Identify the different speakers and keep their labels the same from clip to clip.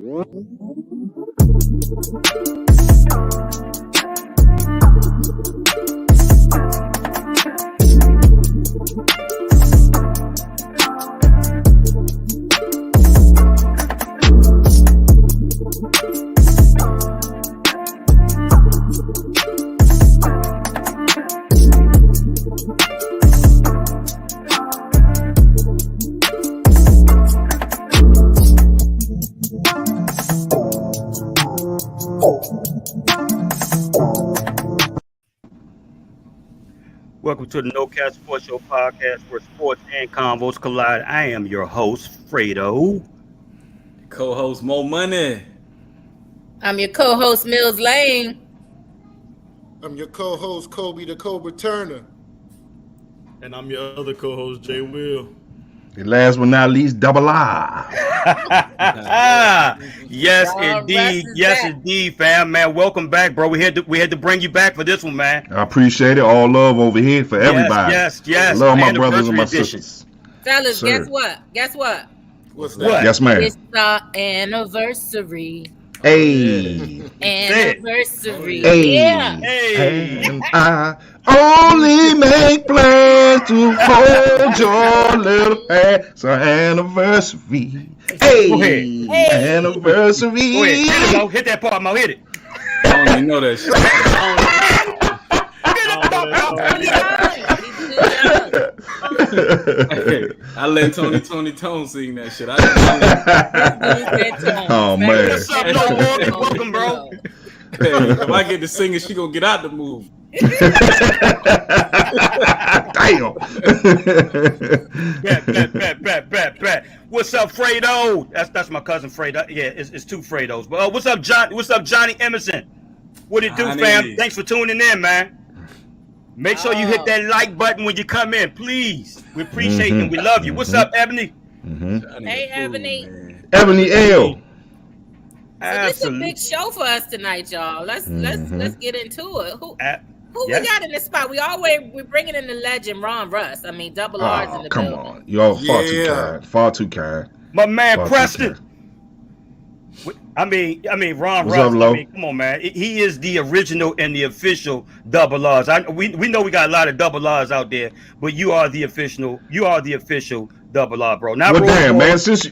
Speaker 1: Welcome to the No Cap Sports Show podcast where sports and convos collide. I am your host, Fredo.
Speaker 2: Co-host Mo Money.
Speaker 3: I'm your co-host, Mills Lane.
Speaker 4: I'm your co-host, Kobe the Cobra Turner.
Speaker 5: And I'm your other co-host, Jay Will.
Speaker 6: And last but not least, Double I.
Speaker 1: Yes, indeed. Yes, indeed, fam. Man, welcome back, bro. We had to bring you back for this one, man.
Speaker 6: I appreciate it. All love over here for everybody.
Speaker 1: Yes.
Speaker 6: I love my brothers and my sisters.
Speaker 3: Fellas,
Speaker 6: Sir.
Speaker 3: Guess what?
Speaker 4: What's that?
Speaker 6: Yes, ma'am.
Speaker 3: It's the anniversary.
Speaker 6: Hey.
Speaker 3: Anniversary.
Speaker 6: Hey.
Speaker 3: Yeah.
Speaker 1: Hey.
Speaker 6: And I only make plans to hold your little hand. It's our anniversary. Hey.
Speaker 1: Go ahead.
Speaker 3: Hey.
Speaker 6: Anniversary.
Speaker 1: Go ahead. Hit it, Mo. Hit that part, Mo. Hit it.
Speaker 2: I don't even know that shit. I let Tony Tone sing that shit.
Speaker 6: Oh, man.
Speaker 1: What's up, no Morgan? Welcome, bro.
Speaker 2: Hey, if I get to singing, she gonna get out the move.
Speaker 6: Damn.
Speaker 1: Bet. What's up, Fredo? That's my cousin Fredo. Yeah, it's two Fredos. But what's up, John? What's up, Johnny Emerson? What it do, fam? Thanks for tuning in, man. Make sure you hit that like button when you come in, please. We appreciate it. We love you. What's up, Ebony?
Speaker 3: Hey, Ebony.
Speaker 6: Ebony L.
Speaker 3: So this is a big show for us tonight, y'all. Let's get into it. Who we got in the spot? We're bringing in the legend Ron Russ. I mean, Double R's in the
Speaker 6: come
Speaker 3: building.
Speaker 6: on, y'all far too kind.
Speaker 1: My man Preston. I mean, Ron
Speaker 6: What's
Speaker 1: Russ.
Speaker 6: up, Lo?
Speaker 1: I mean, come on, man. He is the original and the official Double R's. We know we got a lot of Double R's out there, but you are the official Double R, bro. Not
Speaker 6: well, damn, man. Since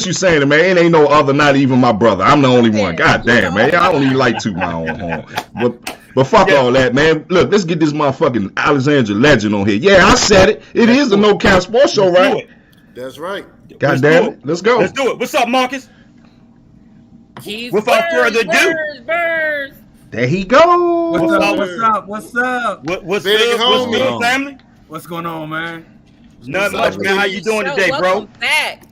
Speaker 6: you saying it, man, it ain't no other. Not even my brother. I'm the only one. God damn, man. I don't even like toot my own horn. But fuck all that, man. Look, let's get this motherfucking Alexandra legend on here. Yeah, I said it. It is the No Cap Sports Show, right?
Speaker 4: That's right.
Speaker 6: God damn it. Let's go.
Speaker 1: Let's do it. What's up, Marcus? Without further ado,
Speaker 6: there he goes.
Speaker 2: What's up?
Speaker 1: What's good? What's
Speaker 4: homie.
Speaker 1: good, family?
Speaker 7: What's going on, man?
Speaker 1: Nothing much, man. How you doing today, bro?
Speaker 3: Welcome back.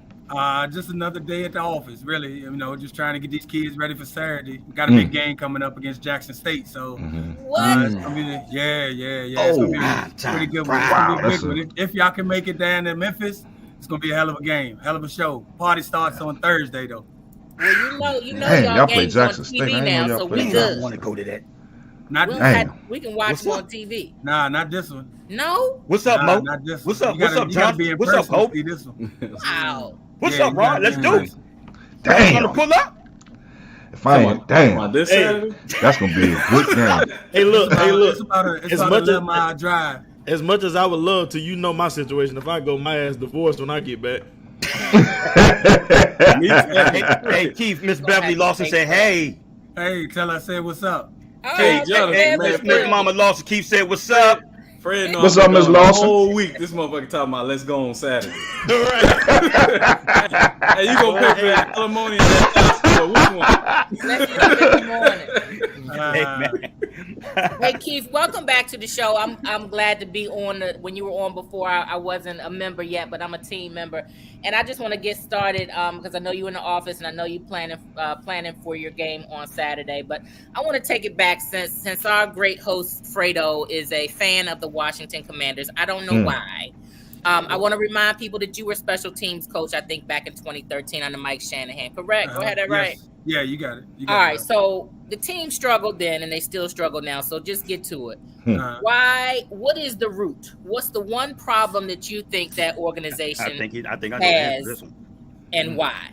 Speaker 7: Just another day at the office, really. You know, just trying to get these kids ready for Saturday. We got a big game coming up against Jackson State, so
Speaker 3: What?
Speaker 7: it's gonna be it's gonna be a pretty good one. It's gonna be a big one. If y'all can make it down to Memphis, it's gonna be a hell of a game, hell of a show. Party starts on Thursday, though.
Speaker 3: Well, you know,
Speaker 6: Dang,
Speaker 3: y'all
Speaker 6: play
Speaker 3: games on
Speaker 6: Jackson State.
Speaker 3: TV
Speaker 6: I
Speaker 3: now,
Speaker 6: know y'all
Speaker 3: so
Speaker 6: play
Speaker 3: we
Speaker 6: that.
Speaker 3: good.
Speaker 1: I want to go to that.
Speaker 3: We can watch it on TV.
Speaker 7: Nah, not this one.
Speaker 3: No?
Speaker 1: What's up, Mo?
Speaker 7: Not this
Speaker 1: What's
Speaker 7: one.
Speaker 1: up?
Speaker 7: You
Speaker 1: What's
Speaker 7: gotta-
Speaker 1: up,
Speaker 7: you gotta
Speaker 1: John?
Speaker 7: be in
Speaker 1: What's up,
Speaker 7: person to
Speaker 1: Hope?
Speaker 7: see this one.
Speaker 3: Wow.
Speaker 1: What's
Speaker 7: Yeah,
Speaker 1: up, Ron? Let's do it.
Speaker 6: Damn.
Speaker 1: Want to pull up?
Speaker 6: If I ain't, damn.
Speaker 2: This Saturday?
Speaker 6: That's gonna be a good game.
Speaker 5: Hey, look.
Speaker 7: It's about a
Speaker 5: As much
Speaker 7: 11-mile drive.
Speaker 5: As much as I would love to, you know my situation. If I go, my ass divorced when I get back.
Speaker 1: Hey, Keith, Miss Beverly Lawson said, hey.
Speaker 7: Hey, tell her I said what's up.
Speaker 1: Hey,
Speaker 2: Jonathan,
Speaker 1: Miss Mama Lawson, Keith said, what's up?
Speaker 2: Fred, no,
Speaker 6: What's up, Miss Lawson?
Speaker 2: The whole week, this motherfucker talking about let's go on Saturday. Hey, you gonna pay for that alimony and that hospital? Which one?
Speaker 3: Let's do it in the morning.
Speaker 1: Hey, man.
Speaker 3: Hey Keith, welcome back to the show. I'm glad to be on when you were on before. I wasn't a member yet, but I'm a team member, and I just want to get started because I know you're in the office and I know you planning for your game on Saturday. But I want to take it back since our great host Fredo is a fan of the Washington Commanders. I don't know why. I want to remind people that you were special teams coach, I think, back in 2013 under Mike Shanahan. Correct? Go ahead, that right?
Speaker 7: Yeah, you got it.
Speaker 3: All right, so the team struggled then, and they still struggle now. So just get to it. Why? What is the root? What's the one problem that you think that organization
Speaker 1: I think I know
Speaker 3: has,
Speaker 1: this one.
Speaker 3: and why?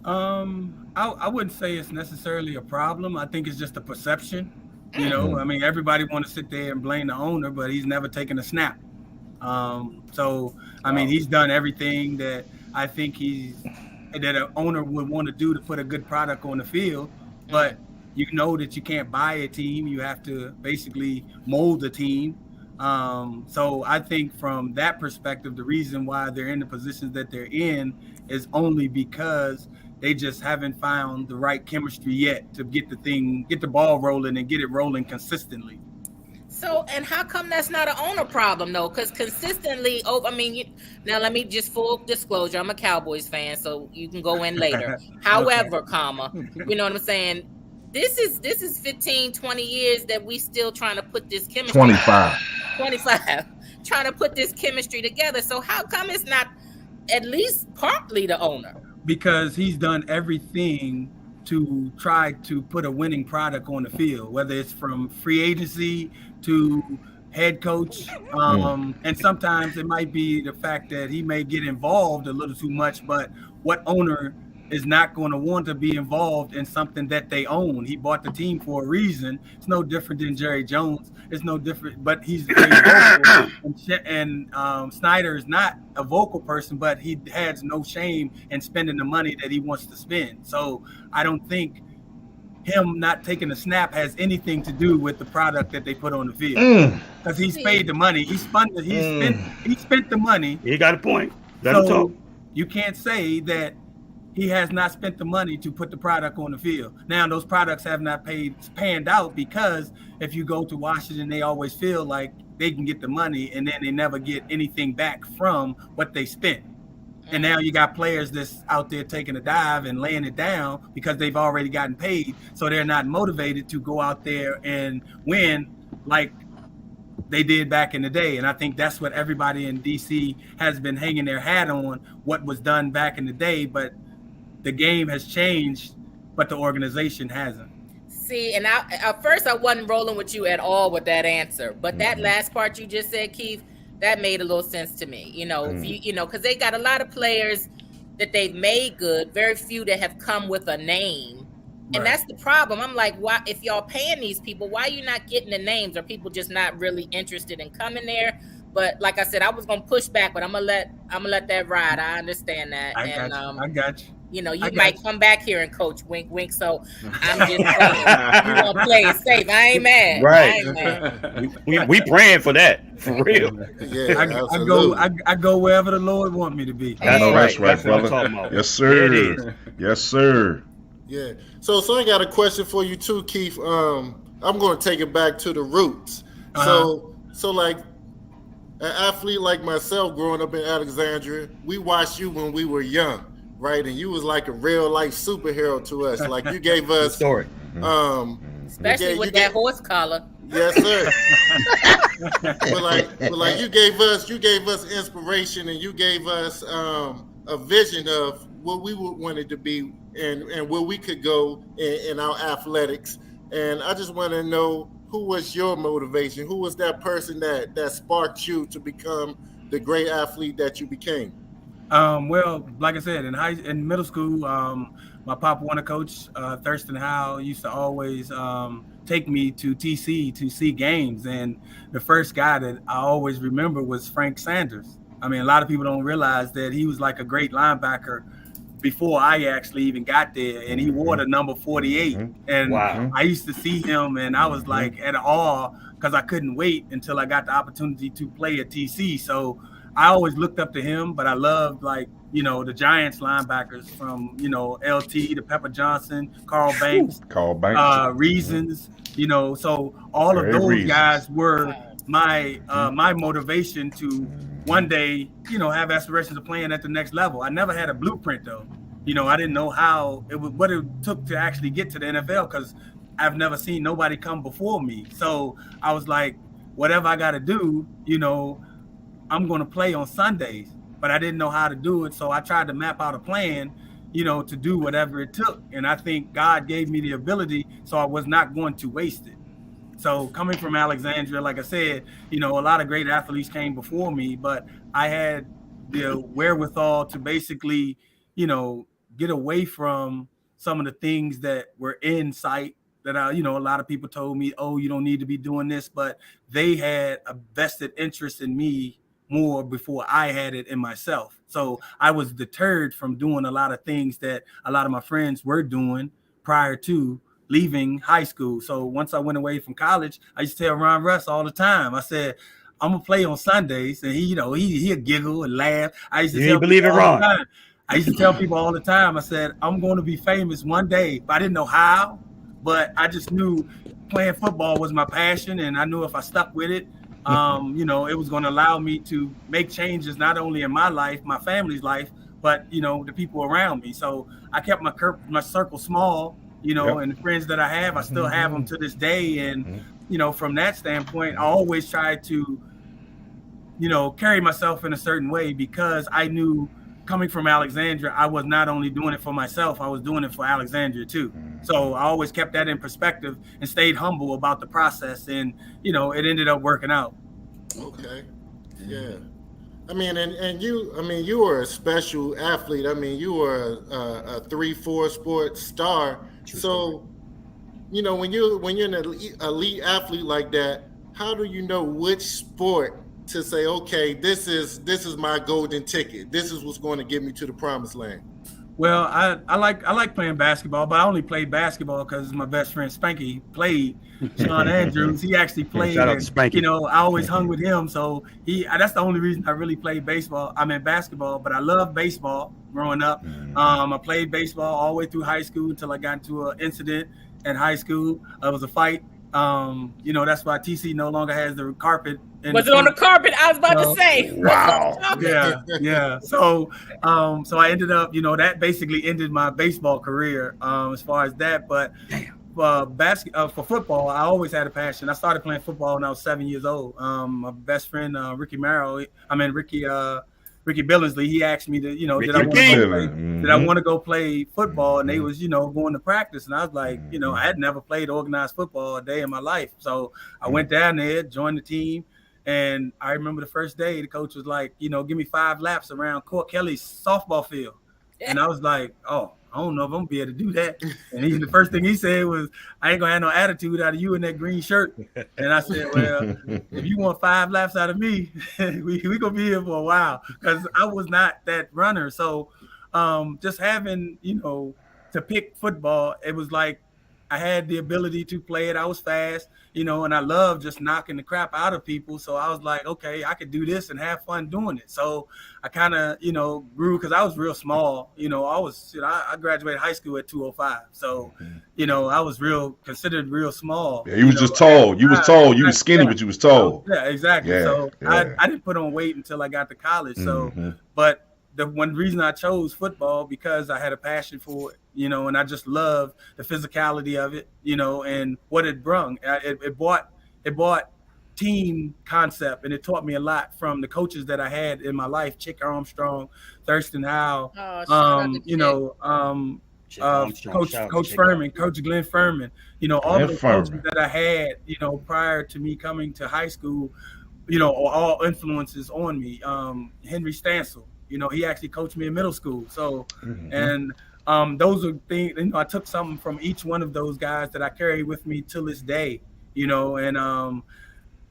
Speaker 7: I wouldn't say it's necessarily a problem. I think it's just a perception. You know, I mean, everybody want to sit there and blame the owner, but he's never taken a snap. So I mean, he's done everything that I think that an owner would want to do to put a good product on the field. But you know that you can't buy a team; you have to basically mold a team. So I think from that perspective, the reason why they're in the positions that they're in is only because they just haven't found the right chemistry yet to get the ball rolling and get it rolling consistently.
Speaker 3: So, and how come that's not an owner problem though? Because consistently, now let me just full disclosure, I'm a Cowboys fan, so you can go in later. However, you know what I'm saying? This is 15, 20 years that we still trying to put this chemistry.
Speaker 6: 25.
Speaker 3: Trying to put this chemistry together. So how come it's not at least partly the owner?
Speaker 7: Because he's done everything to try to put a winning product on the field, whether it's from free agency to head coach. And sometimes it might be the fact that he may get involved a little too much, but what owner is not going to want to be involved in something that they own? He bought the team for a reason. It's no different than Jerry Jones. It's no different, but he's very vocal. And Snyder is not a vocal person, but he has no shame in spending the money that he wants to spend. So I don't think him not taking a snap has anything to do with the product that they put on the field, because he's paid the money. He spent the money.
Speaker 1: He got a point. So
Speaker 7: you can't say that he has not spent the money to put the product on the field. Now, those products have not panned out, because if you go to Washington, they always feel like they can get the money and then they never get anything back from what they spent. And now you got players that's out there taking a dive and laying it down because they've already gotten paid. So they're not motivated to go out there and win like they did back in the day. And I think that's what everybody in DC has been hanging their hat on, what was done back in the day. But the game has changed, but the organization hasn't.
Speaker 3: See, and at first I wasn't rolling with you at all with that answer, but that last part you just said, Keith, that made a little sense to me. You know, because they got a lot of players that they've made good, very few that have come with a name. And that's the problem. I'm like, why, if y'all paying these people, why are you not getting the names? Are people just not really interested in coming there? But like I said, I was gonna push back, but I'm gonna let that ride. I understand that.
Speaker 7: I got you.
Speaker 3: You know, you might come back here and coach, wink, wink. So I'm just saying, you gonna play it safe. I ain't mad.
Speaker 1: Right.
Speaker 3: I ain't mad.
Speaker 1: We praying for that, for real.
Speaker 4: Yeah,
Speaker 7: I go wherever the Lord want me to be.
Speaker 6: That's right,
Speaker 1: That's what I'm
Speaker 6: brother.
Speaker 1: talking about.
Speaker 6: Yes, sir.
Speaker 1: There it is.
Speaker 6: Yes, sir.
Speaker 4: Yeah. So I got a question for you too, Keith. I'm going to take it back to the roots. So like an athlete like myself, growing up in Alexandria, we watched you when we were young, right? And you was like a real life superhero to us. Like you gave us
Speaker 1: story.
Speaker 3: Especially with that horse collar.
Speaker 4: Yes, sir. but like you gave us inspiration, and you gave us a vision of what we wanted to be and where we could go in our athletics. And I just want to know, who was your motivation? Who was that person that sparked you to become the great athlete that you became?
Speaker 7: Well, like I said, in middle school, my papa, wanted to coach, Thurston Howell, used to always take me to TC to see games. And the first guy that I always remember was Frank Sanders. I mean, a lot of people don't realize that he was like a great linebacker before I actually even got there, and he wore the number 48. And I used to see him, and I was like at awe, because I couldn't wait until I got the opportunity to play at TC. So I always looked up to him, but I loved, like, you know, the Giants linebackers from, you know, LT to Pepper Johnson, Carl Banks, Reasons, you know. So all of those guys were my my motivation to one day, you know, have aspirations of playing at the next level. I never had a blueprint though. You know, I didn't know what it took to actually get to the NFL, because I've never seen nobody come before me. So I was like, whatever I got to do, you know, I'm going to play on Sundays, but I didn't know how to do it. So I tried to map out a plan, you know, to do whatever it took. And I think God gave me the ability, so I was not going to waste it. So coming from Alexandria, like I said, you know, a lot of great athletes came before me, but I had the wherewithal to basically, you know, get away from some of the things that were in sight that a lot of people told me, oh, you don't need to be doing this, but they had a vested interest in me more before I had it in myself. So I was deterred from doing a lot of things that a lot of my friends were doing prior to leaving high school. So once I went away from college, I used to tell Ron Russ all the time, I said, I'm gonna play on Sundays, and he'd giggle and laugh. I used to tell
Speaker 1: believe it, Ron.
Speaker 7: I used to tell people all the time, I said, I'm going to be famous one day, but I didn't know how, but I just knew playing football was my passion, and I knew if I stuck with it, it was going to allow me to make changes not only in my life, my family's life, but the people around me. So I kept my circle small, and the friends that I have, I still have them to this day. And from that standpoint, I always tried to carry myself in a certain way, because I knew coming from Alexandria, I was not only doing it for myself, I was doing it for Alexandria too. So I always kept that in perspective and stayed humble about the process, and it ended up working out.
Speaker 4: Okay. Yeah. I mean, and you were a special athlete. I mean, you were a 3-4 sports star. So, when you're an elite athlete like that, how do you know which sport to say, okay, this is my golden ticket. This is what's going to get me to the promised land?
Speaker 7: Well, I like playing basketball, but I only played basketball because my best friend Spanky played. Sean Andrews, he actually played.
Speaker 1: Shout out to Spanky.
Speaker 7: I always hung with him, so that's the only reason I really played baseball. I mean basketball, but I loved baseball growing up. I played baseball all the way through high school until I got into an incident in high school. It was a fight. That's why TC no longer has the carpet.
Speaker 3: Was it on the carpet? I was about to say.
Speaker 1: Wow.
Speaker 7: Yeah. So I ended up, that basically ended my baseball career as far as that. But for football, I always had a passion. I started playing football when I was 7 years old. My best friend Ricky Billingsley, he asked me to, did I want to go play football? And they was, going to practice. And I was like, I had never played organized football a day in my life. So I went down there, joined the team. And I remember the first day, the coach was like, give me 5 laps around Court Kelly's softball field. And I was like, oh, I don't know if I'm going to be able to do that. And the first thing he said was, I ain't going to have no attitude out of you in that green shirt. And I said, well, if you want 5 laps out of me, we going to be here for a while, because I was not that runner. So just having, to pick football, it was like I had the ability to play it. I was fast, and I love just knocking the crap out of people. So I was like, okay, I could do this and have fun doing it. So I kind of, grew, because I was real small. I graduated high school at 205. So, I was considered real small.
Speaker 6: Yeah, you was just tall. You was tall. You was skinny, but you was tall.
Speaker 7: Yeah, exactly. So I didn't put on weight until I got to college. So, but the one reason I chose football, because I had a passion for it, and I just love the physicality of it, and what it brung. It brought team concept, and it taught me a lot from the coaches that I had in my life: Chick Armstrong, Thurston Howell, Coach Furman, Coach Glenn Furman, all the coaches that I had, prior to me coming to high school, all influences on me. Henry Stansel, he actually coached me in middle school. So, and those are things, I took something from each one of those guys that I carry with me till this day, and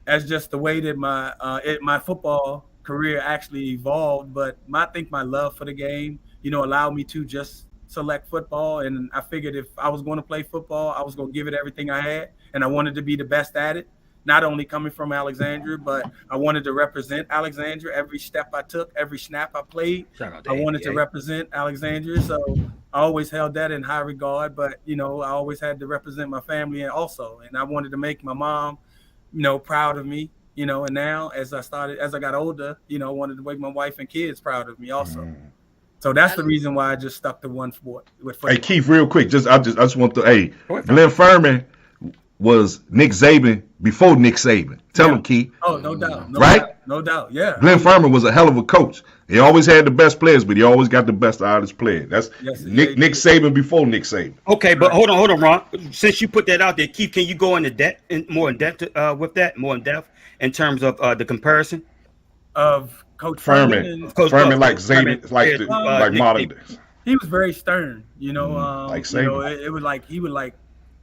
Speaker 7: that's just the way that my football career actually evolved. But I think my love for the game, allowed me to just select football. And I figured if I was going to play football, I was going to give it everything I had, and I wanted to be the best at it. Not only coming from Alexandria, but I wanted to represent Alexandria. Every step I took, every snap I played, I wanted to represent Alexandria. So I always held that in high regard. But, I always had to represent my family also. And I wanted to make my mom, proud of me, and now as I got older, I wanted to make my wife and kids proud of me also. So that's the reason why I just stuck to one sport with football.
Speaker 6: Hey, Keith, real quick, I just want to, Glenn Furman was Nick Saban before Nick Saban. Tell him, Keith.
Speaker 7: Oh, no doubt. No doubt. Yeah.
Speaker 6: Glenn Furman was a hell of a coach. He always had the best players, but he always got the best out of his players. That's Nick Saban before Nick Saban.
Speaker 1: Okay, but hold on, Ron. Since you put that out there, Keith, can you go more in depth in terms of the comparison
Speaker 7: of Coach
Speaker 6: Furman? Furman like Saban, like modern days.
Speaker 7: He was very stern,
Speaker 6: Like Saban.
Speaker 7: it was like he would like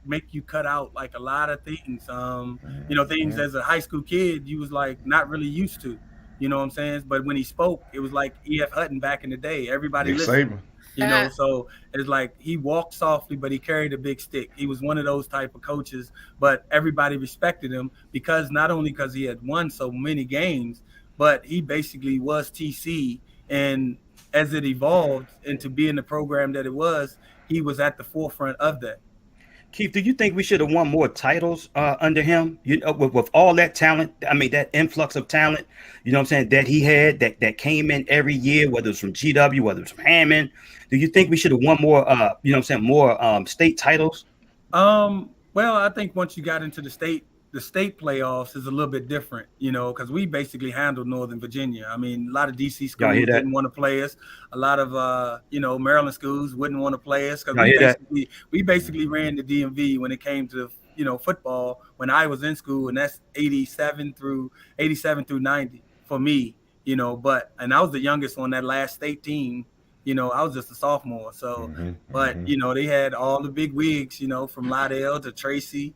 Speaker 7: make you cut out like a lot of things. Things as a high school kid you was like not really used to. You know what I'm saying? But when he spoke, it was like E.F. Hutton back in the day. Everybody
Speaker 6: Nick
Speaker 7: listened.
Speaker 6: Saban.
Speaker 7: So it's like he walked softly, but he carried a big stick. He was one of those type of coaches, but everybody respected him because not only because he had won so many games, but he basically was TC. And as it evolved into being the program that it was, he was at the forefront of that.
Speaker 1: Keith, do you think we should have won more titles under him? With all that talent, I mean, that influx of talent, you know what I'm saying, that he had that came in every year, whether it's from GW, whether it's from Hammond. Do you think we should have won more, you know what I'm saying, more state titles?
Speaker 7: Well, I think once you got into the state playoffs is a little bit different, because we basically handled Northern Virginia. I mean, a lot of DC schools didn't want to play us. A lot of Maryland schools wouldn't want to play us because we basically ran the DMV when it came to football when I was in school, and that's 87 through 90 for me. And I was the youngest on that last state team. I was just a sophomore. So, they had all the big wigs, from Lydell to Tracy,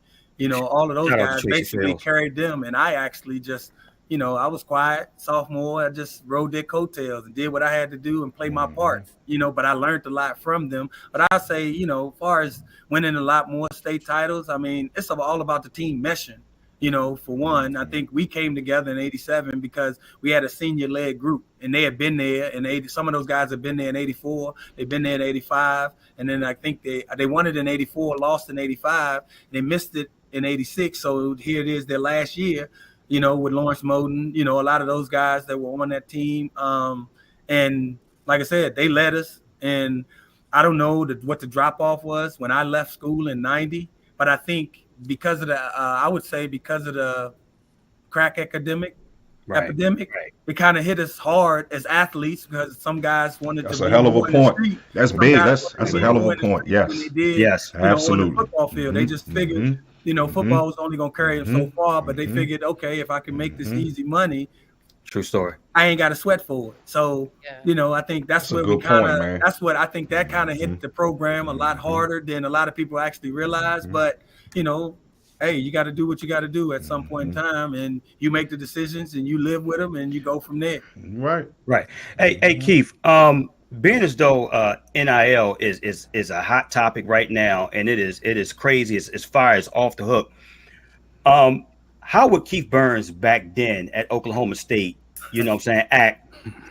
Speaker 7: all of those guys basically carried them. And I actually just, I was quiet, sophomore. I just rode their coattails and did what I had to do and play my part, but I learned a lot from them. But I say, as far as winning a lot more state titles, I mean, it's all about the team meshing. For one, I think we came together in 87 because we had a senior-led group, and they had been there in 80. Some of those guys had been there in 84. They've been there in 85. And then I think they won it in 84, lost in 85. They missed it in 86. So here it is their last year, with Lawrence Moden, a lot of those guys that were on that team. And like I said, they led us. And I don't know what the drop-off was when I left school in 90, but I think because of the crack epidemic, it kind of hit us hard as athletes because some guys wanted
Speaker 6: That's
Speaker 7: to
Speaker 6: a
Speaker 7: be
Speaker 6: hell of a
Speaker 7: more in the
Speaker 6: point.
Speaker 7: street.
Speaker 6: That's
Speaker 7: Some
Speaker 6: big.
Speaker 7: guys
Speaker 6: That's
Speaker 7: wanted
Speaker 6: a
Speaker 7: to
Speaker 6: hell
Speaker 7: be
Speaker 6: of
Speaker 7: more
Speaker 6: a
Speaker 7: in the
Speaker 6: point.
Speaker 7: street than
Speaker 6: Yes.
Speaker 7: they did,
Speaker 1: Yes.
Speaker 7: on the
Speaker 6: Absolutely.
Speaker 7: football field. They just figured, football was only going to carry them so far, but they figured, okay, if I can make this easy money,
Speaker 1: true story,
Speaker 7: I ain't got to sweat for it. So, I think that's where we kind of, that's what I think that kind of hit the program a lot harder than a lot of people actually realize. But, hey, you got to do what you got to do at some point in time, and you make the decisions and you live with them and you go from there.
Speaker 6: Right.
Speaker 1: Hey, Keith, being as though NIL is a hot topic right now, and it is crazy as far as off the hook. How would Keith Burns back then at Oklahoma State, act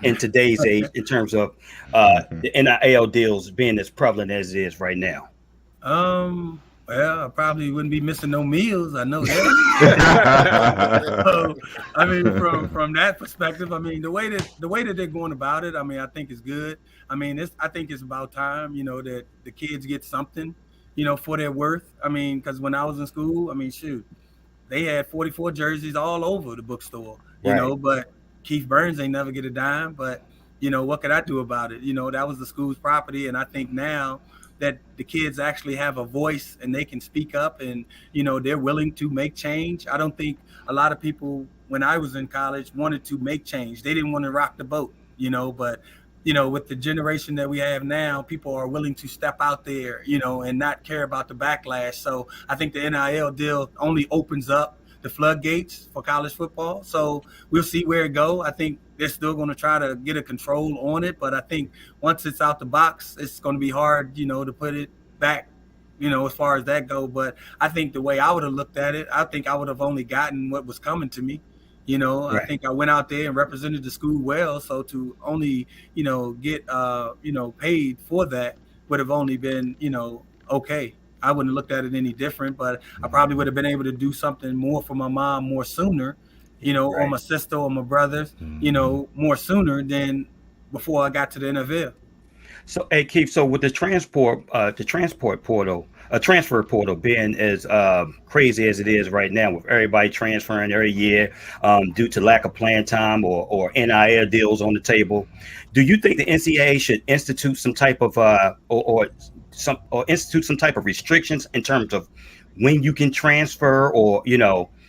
Speaker 1: in today's age in terms of the NIL deals being as prevalent as it is right now?
Speaker 7: Well, I probably wouldn't be missing no meals. I know that. So, I mean, from that perspective, I mean, the way that they're going about it, I mean, I think it's good. I mean, I think it's about time, that the kids get something, for their worth. I mean, because when I was in school, I mean, shoot, they had 44 jerseys all over the bookstore, but Keith Burns ain't never get a dime. But, what could I do about it? That was the school's property. And I think now that the kids actually have a voice and they can speak up and, they're willing to make change. I don't think a lot of people, when I was in college, wanted to make change. They didn't want to rock the boat, but, with the generation that we have now, people are willing to step out there, and not care about the backlash. So I think the NIL deal only opens up the floodgates for college football. So we'll see where it go. I think they're still going to try to get a control on it, but I think once it's out the box, it's going to be hard, to put it back, as far as that go. But I think the way I would have looked at it, I think I would have only gotten what was coming to me. I think I went out there and represented the school well. So to only, get, paid for that would have only been, okay. I wouldn't have looked at it any different, but I probably would have been able to do something more for my mom more sooner, or my sister or my brothers, more sooner than before I got to the NFL.
Speaker 1: So, hey, Keith, so with the transfer portal being as crazy as it is right now, with everybody transferring every year due to lack of playing time or NIL deals on the table, do you think the NCAA should institute some type of institute some type of restrictions in terms of when you can transfer, or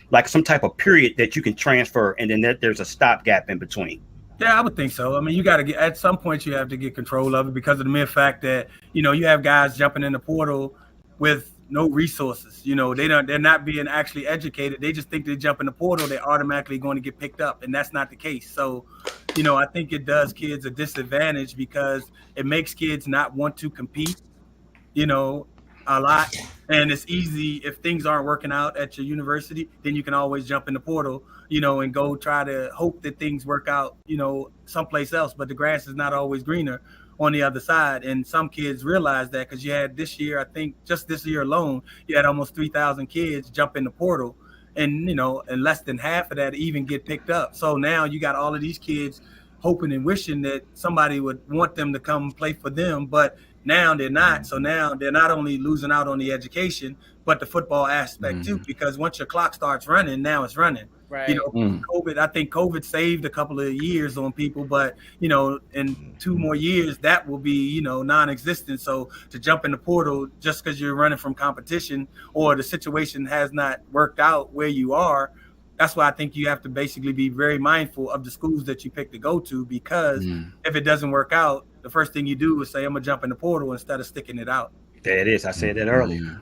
Speaker 1: like some type of period that you can transfer, and then there's a stopgap in between?
Speaker 7: Yeah, I would think so. I mean, you got to get at some point you have to get control of it because of the mere fact that you have guys jumping in the portal with no resources. They're not being actually educated. They just think they jump in the portal, they're automatically going to get picked up, and that's not the case. So, I think it does kids a disadvantage because it makes kids not want to compete. you know, a lot. And it's easy if things aren't working out at your university, then you can always jump in the portal, and go try to hope that things work out, someplace else. But the grass is not always greener on the other side. And some kids realize that because you had this year, I think just this year alone, you had almost 3,000 kids jump in the portal. And less than half of that even get picked up. So now you got all of these kids hoping and wishing that somebody would want them to come play for them, but now they're not. So now they're not only losing out on the education, but the football aspect too, because once your clock starts running, now it's running.
Speaker 3: Right.
Speaker 7: COVID, I think COVID saved a couple of years on people, but in 2 more years that will be non-existent. So to jump in the portal just because you're running from competition or the situation has not worked out where you are, that's why I think you have to basically be very mindful of the schools that you pick to go to, because if it doesn't work out, the first thing you do is say, I'm gonna jump in the portal instead of sticking it out.
Speaker 1: There it is. I said that earlier.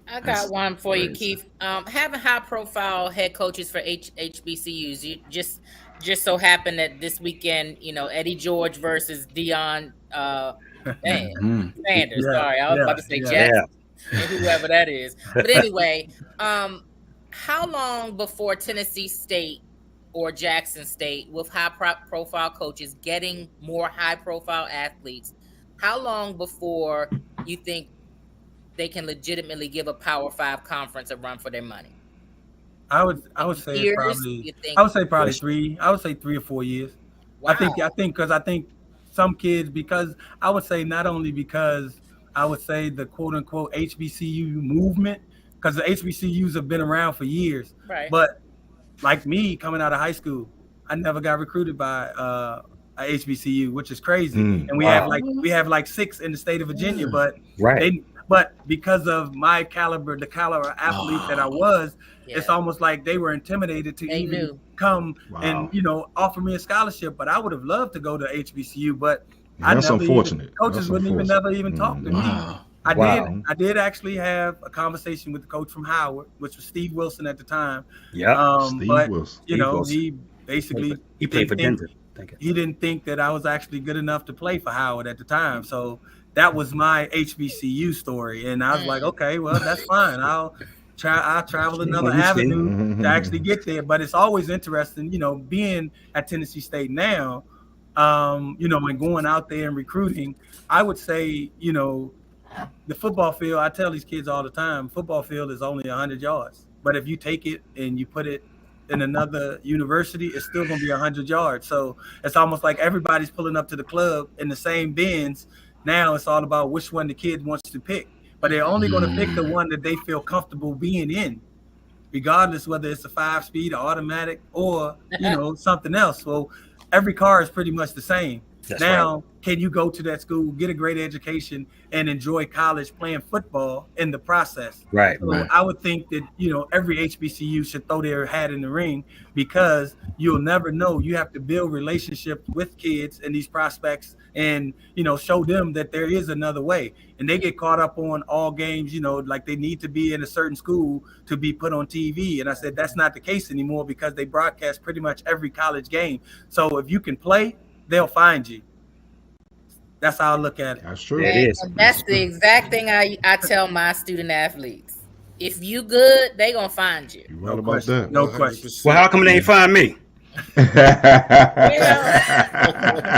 Speaker 3: I got one for you, Keith. Having high-profile head coaches for HBCUs, you just so happened that this weekend, Eddie George versus Deion Sanders. Sorry, I was about to say Jackson, whoever that is. But anyway, how long before Tennessee State or Jackson State, with high-profile coaches getting more high-profile athletes, how long before you think they can legitimately give a Power 5 conference a run for their money?
Speaker 7: I would say
Speaker 3: years,
Speaker 7: probably. I would say probably 3. I would say 3 or 4 years.
Speaker 3: Wow.
Speaker 7: I think some kids, because I would say not only because I would say the quote unquote HBCU movement, because the HBCUs have been around for years.
Speaker 3: Right.
Speaker 7: But like me coming out of high school, I never got recruited by a HBCU, which is crazy. And we have like 6 in the state of Virginia, but But because of my caliber, the caliber athlete that I was, it's almost like they were intimidated to come and offer me a scholarship. But I would have loved to go to HBCU, but
Speaker 6: that's unfortunate.
Speaker 7: Coaches wouldn't even talk to me. I did actually have a conversation with the coach from Howard, which was Steve Wilson at the time.
Speaker 1: Yeah,
Speaker 7: Steve Wilson. He basically
Speaker 1: he played for Denver.
Speaker 7: He didn't think that I was actually good enough to play for Howard at the time. So that was my HBCU story. And I was like, okay, well, that's fine. I'll travel another avenue to actually get there. But it's always interesting, being at Tennessee State now, and going out there and recruiting. I would say, the football field, I tell these kids all the time, football field is only 100 yards. But if you take it and you put it in another university, it's still going to be 100 yards. So it's almost like everybody's pulling up to the club in the same bins. Now it's all about which one the kid wants to pick, but they're only going to pick the one that they feel comfortable being in, regardless whether it's a 5-speed or automatic or, something else. Well, every car is pretty much the same. That's now, can you go to that school, get a great education, and enjoy college playing football in the process?
Speaker 1: Right.
Speaker 7: So I would think that, every HBCU should throw their hat in the ring, because you'll never know. You have to build relationships with kids and these prospects and, show them that there is another way. And they get caught up on all games, like they need to be in a certain school to be put on TV. And I said, that's not the case anymore, because they broadcast pretty much every college game. So if you can play, they'll find you. That's how I look at it.
Speaker 6: That's true.
Speaker 1: It is.
Speaker 3: That's the exact thing I tell my student athletes. If you good, they gonna find you.
Speaker 6: You right about that.
Speaker 7: No question.
Speaker 1: Well, how come they ain't find me?
Speaker 3: Well,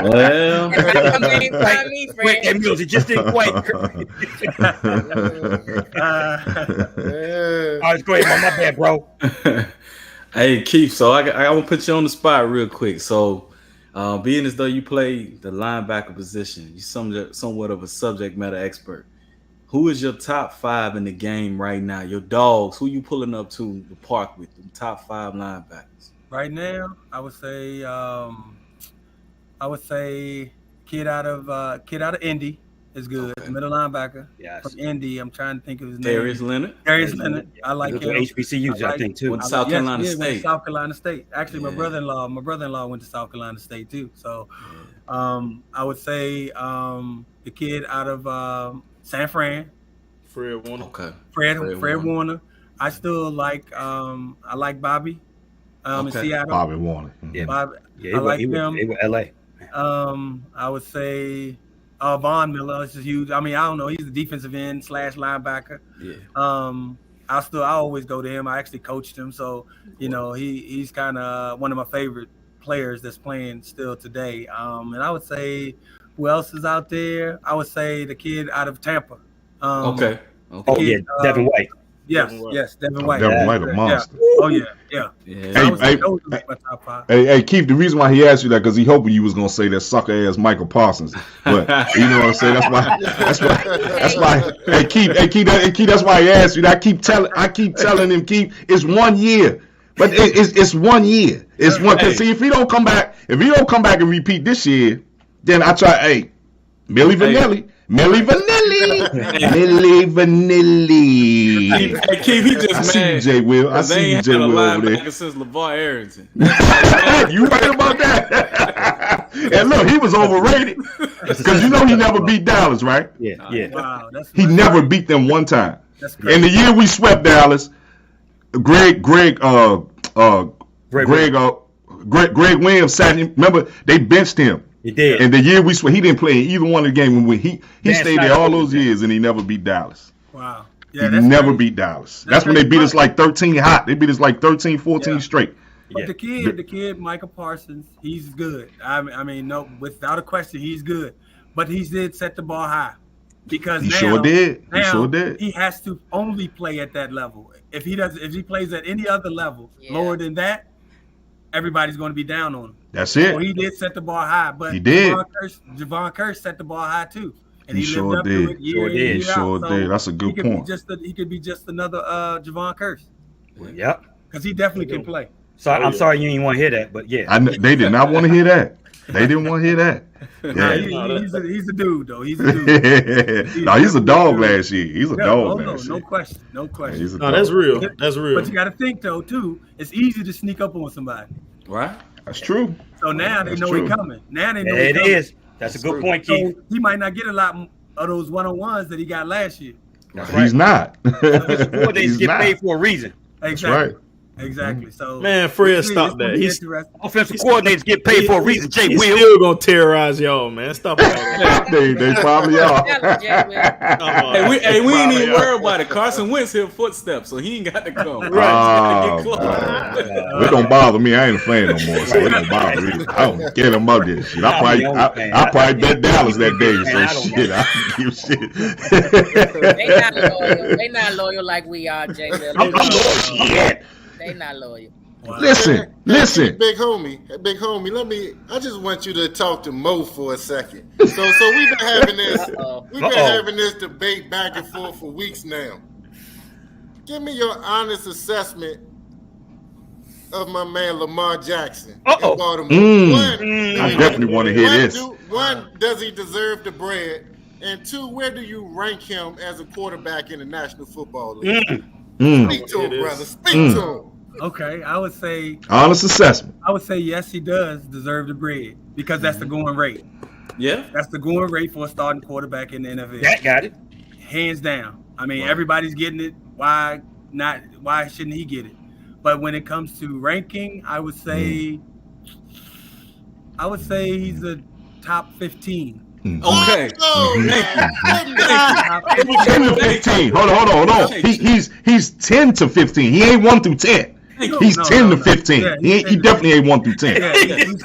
Speaker 2: Well,
Speaker 3: how come they ain't find me,
Speaker 1: Wait,
Speaker 3: friend?
Speaker 1: that music just didn't quite. All right, go ahead, man. My bad, bro.
Speaker 2: hey Keith, so I want to put you on the spot real quick. So, being as though you play the linebacker position, you're somewhat of a subject matter expert. Who is your top 5 in the game right now? Your dogs, who you pulling up to the park with? The top 5 linebackers.
Speaker 7: Right now, I would say kid out of Indy, is good.
Speaker 2: Okay.
Speaker 7: Middle linebacker
Speaker 1: Yes.
Speaker 7: from Indy. I'm trying to think of his name.
Speaker 2: Darius Leonard.
Speaker 7: Darius Leonard. I like
Speaker 1: Good
Speaker 7: him.
Speaker 1: for HBCUs, I think, too.
Speaker 2: Went to South Carolina
Speaker 7: Went to
Speaker 2: State.
Speaker 7: South Carolina State. Actually,
Speaker 2: Yeah.
Speaker 7: my brother-in-law went to South Carolina State too. So, I would say the kid out of San Fran,
Speaker 5: Fred Warner.
Speaker 2: Okay.
Speaker 7: Fred Warner. I still like I like Bobby in Seattle.
Speaker 6: Bobby Warner.
Speaker 1: Yeah.
Speaker 7: Bobby,
Speaker 1: Yeah,
Speaker 7: I like him.
Speaker 1: They were LA.
Speaker 7: I would say Von Miller is just huge. I mean, I don't know. He's a defensive end / linebacker.
Speaker 2: Yeah.
Speaker 7: I always go to him. I actually coached him, so you know he's kind of one of my favorite players that's playing still today. And I would say who else is out there? I would say the kid out of Tampa.
Speaker 2: Okay.
Speaker 1: Oh, yeah, Devin White.
Speaker 7: Yes, Devin White.
Speaker 6: Devin White, a monster.
Speaker 7: Yeah. Oh yeah.
Speaker 6: Hey, Keith, the reason why he asked you that because he hoping you was gonna say that sucker ass Michael Parsons, but you know what I'm saying. That's why. Hey, Keith, that's why he asked you. I keep telling him, Keith, it's 1 year, but it's 1 year. It's one. Cause see, if he don't come back and repeat this year, then I try. Hey, Millie Vanilli.
Speaker 2: Hey, Keith, he just
Speaker 6: I see
Speaker 2: mad.
Speaker 6: you, Jay Will. I see you, Jay Will over there.
Speaker 2: Since LeVar Arrington.
Speaker 6: You right about that. And look, he was overrated because you know he never beat Dallas, right?
Speaker 1: Yeah.
Speaker 7: Wow,
Speaker 6: He never beat them one time.
Speaker 7: That's crazy.
Speaker 6: And the year we swept Dallas, Greg Williams sat him. Remember, they benched him.
Speaker 1: He did.
Speaker 6: And the year we swept, he didn't play in either one of the games. When he stayed there all those years and he never beat Dallas.
Speaker 7: Wow.
Speaker 6: He never beat Dallas. That's when they beat us like 13 hot. They beat us like 13, 14 straight.
Speaker 7: But the kid, Michael Parsons, he's good. I mean, no, without a question, he's good. But he did set the bar high because
Speaker 6: He sure did.
Speaker 7: He has to only play at that level. If he plays at any other level lower than that, everybody's going to be down on him.
Speaker 6: That's it.
Speaker 7: So he did set the bar high, but
Speaker 6: He did.
Speaker 7: Javon Curse set the bar high too. And
Speaker 6: He
Speaker 7: lived
Speaker 6: sure
Speaker 7: up to
Speaker 6: did.
Speaker 7: it year in, year out. So
Speaker 6: That's a good point.
Speaker 7: He could be just another Javon Curse.
Speaker 1: Yep.
Speaker 7: Because he definitely can play.
Speaker 1: So I'm sorry you didn't want to hear that, but yeah.
Speaker 6: They did not want to hear that. They didn't want to hear that. Yeah.
Speaker 7: He's a dude, though. He's a dude.
Speaker 6: No, he's a dog last year. He's a dog last year.
Speaker 7: No question.
Speaker 6: Yeah,
Speaker 5: that's real. That's real.
Speaker 7: But you got to think, though, too. It's easy to sneak up on somebody.
Speaker 2: Right?
Speaker 6: That's true.
Speaker 7: So now they know he's coming. Now they know
Speaker 1: It
Speaker 7: he's coming.
Speaker 1: is. That's a good point, Keith.
Speaker 7: So he might not get a lot of those one-on-ones that he got last year.
Speaker 6: He's not.
Speaker 1: Coordinators get paid for a reason.
Speaker 7: Exactly.
Speaker 6: That's right.
Speaker 7: Exactly. So
Speaker 5: Man, Fred, stop that. He's
Speaker 1: Offensive coordinators get paid for a reason. Jay
Speaker 5: He's
Speaker 1: Will.
Speaker 5: still gonna terrorize y'all, man. Stop it.
Speaker 6: They probably are.
Speaker 2: Hey, we ain't even worried about it. Carson Wentz hit footsteps, so he ain't got to come.
Speaker 6: Right. It don't bother me. I ain't a fan no more, so it don't bother me. I don't get him up this shit. I probably bet Dallas that day, so shit. I don't give shit.
Speaker 3: They not loyal like we are, Jay Will.
Speaker 6: I'm shit.
Speaker 3: They not loyal.
Speaker 6: Wow. Listen.
Speaker 4: Big homie, I just want you to talk to Mo for a second. So we've been having this debate back and forth for weeks now. Give me your honest assessment of my man Lamar Jackson in Baltimore.
Speaker 6: I definitely want to hear this.
Speaker 4: One, does he deserve the bread? And two, where do you rank him as a quarterback in the National Football League? Speak to him, brother. Speak to him.
Speaker 7: Okay, I would say
Speaker 6: honest assessment.
Speaker 7: I would say yes, he does deserve the bread because that's the going rate.
Speaker 2: Yeah,
Speaker 7: that's the going rate for a starting quarterback in the NFL.
Speaker 1: That got it,
Speaker 7: hands down. I mean, everybody's getting it. Why not? Why shouldn't he get it? But when it comes to ranking, I would say he's a top 15.
Speaker 2: Okay.
Speaker 6: Thank you. 10 to 15. Hold on. He's 10 to 15. He ain't 1 through 10. He's 10 to 15.
Speaker 7: Yeah,
Speaker 6: he definitely ain't 1 through 10.
Speaker 7: Yeah,
Speaker 6: he's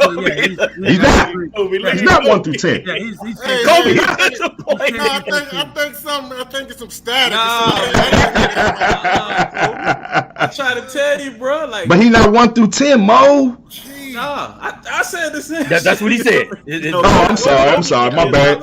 Speaker 6: not. He's not 1 through 10.
Speaker 7: Yeah, he's
Speaker 6: Kobe.
Speaker 4: I think it's some static.
Speaker 2: I try to tell you, bro.
Speaker 6: But he's not 1 through 10, Mo.
Speaker 2: Nah, I said the same.
Speaker 1: That's what he said.
Speaker 6: I'm sorry. My bad.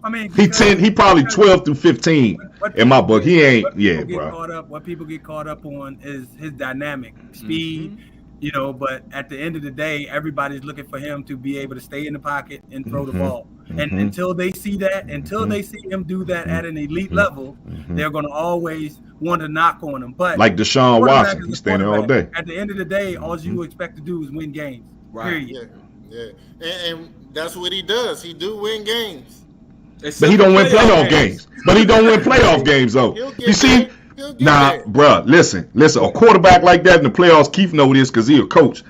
Speaker 7: I mean,
Speaker 6: He probably 12 through 15 in my book. He ain't. Yeah, bro.
Speaker 7: What people get caught up on is his dynamic speed. you know, but at the end of the day, everybody's looking for him to be able to stay in the pocket and throw the ball. And until they see that, until they see him do that at an elite level, they're going to always want to knock on him. But
Speaker 6: like Deshaun Watson, he's standing all day.
Speaker 7: At the end of the day, all you expect to do is win games.
Speaker 2: Right.
Speaker 7: Period.
Speaker 4: Yeah. And that's what he does. He do win games.
Speaker 6: But he don't win playoff games. But he don't win playoff games, though. You see? Nah, bruh, listen. A quarterback like that in the playoffs, Keith know this because he a coach.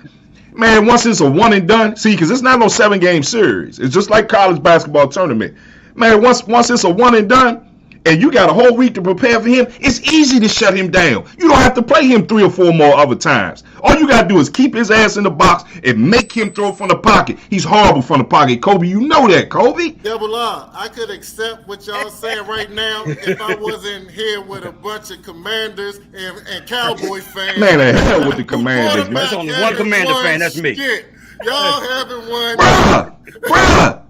Speaker 6: Man, once it's a one and done, see, because it's not no 7-game series. It's just like college basketball tournament. Man, once it's a one and done, and you got a whole week to prepare for him, it's easy to shut him down. You don't have to play him 3 or 4 more other times. All you got to do is keep his ass in the box and make him throw from the pocket. He's horrible from the pocket. Kobe, you know that, Kobe.
Speaker 4: Double R, I could accept what y'all saying right now if I wasn't here with a bunch of Commanders and Cowboy fans.
Speaker 6: Man, the hell with the Commanders, man.
Speaker 1: There's only one Commander fan, that's me.
Speaker 4: Y'all haven't won.
Speaker 6: Bruh.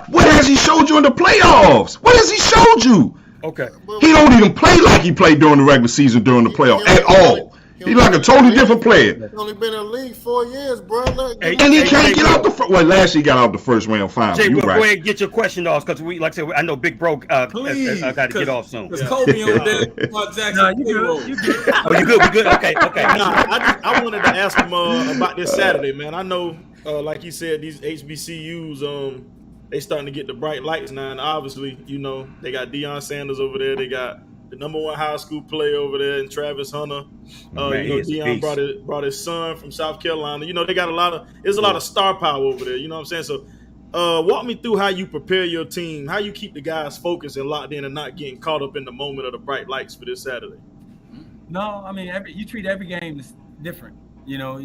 Speaker 6: What has he showed you in the playoffs? What has he showed you?
Speaker 1: Okay.
Speaker 6: He don't even play like he played during the regular season during the playoffs at all. He's like a totally different player.
Speaker 4: He's only been in the league 4 years, bro.
Speaker 6: And he can't get out the first. Well, last year he got out the first round final.
Speaker 1: Jay,
Speaker 6: You're
Speaker 1: go
Speaker 6: right.
Speaker 1: ahead and get your question off because we, like I said, I know Big Bro got to get off soon.
Speaker 2: Because Kobe on there, Mark Jackson.
Speaker 7: No, you good.
Speaker 1: Oh, you good? We good? Okay.
Speaker 5: I wanted to ask him about this Saturday, man. I know, like you said, these HBCUs, they starting to get the bright lights now. And obviously, you know, they got Deion Sanders over there. They got the #1 high school player over there, and Travis Hunter. Deion brought his son from South Carolina. You know, they got a lot of star power over there. You know what I'm saying? So, walk me through how you prepare your team, how you keep the guys focused and locked in, and not getting caught up in the moment of the bright lights for this Saturday.
Speaker 7: No, I mean, you treat every game as different. You know,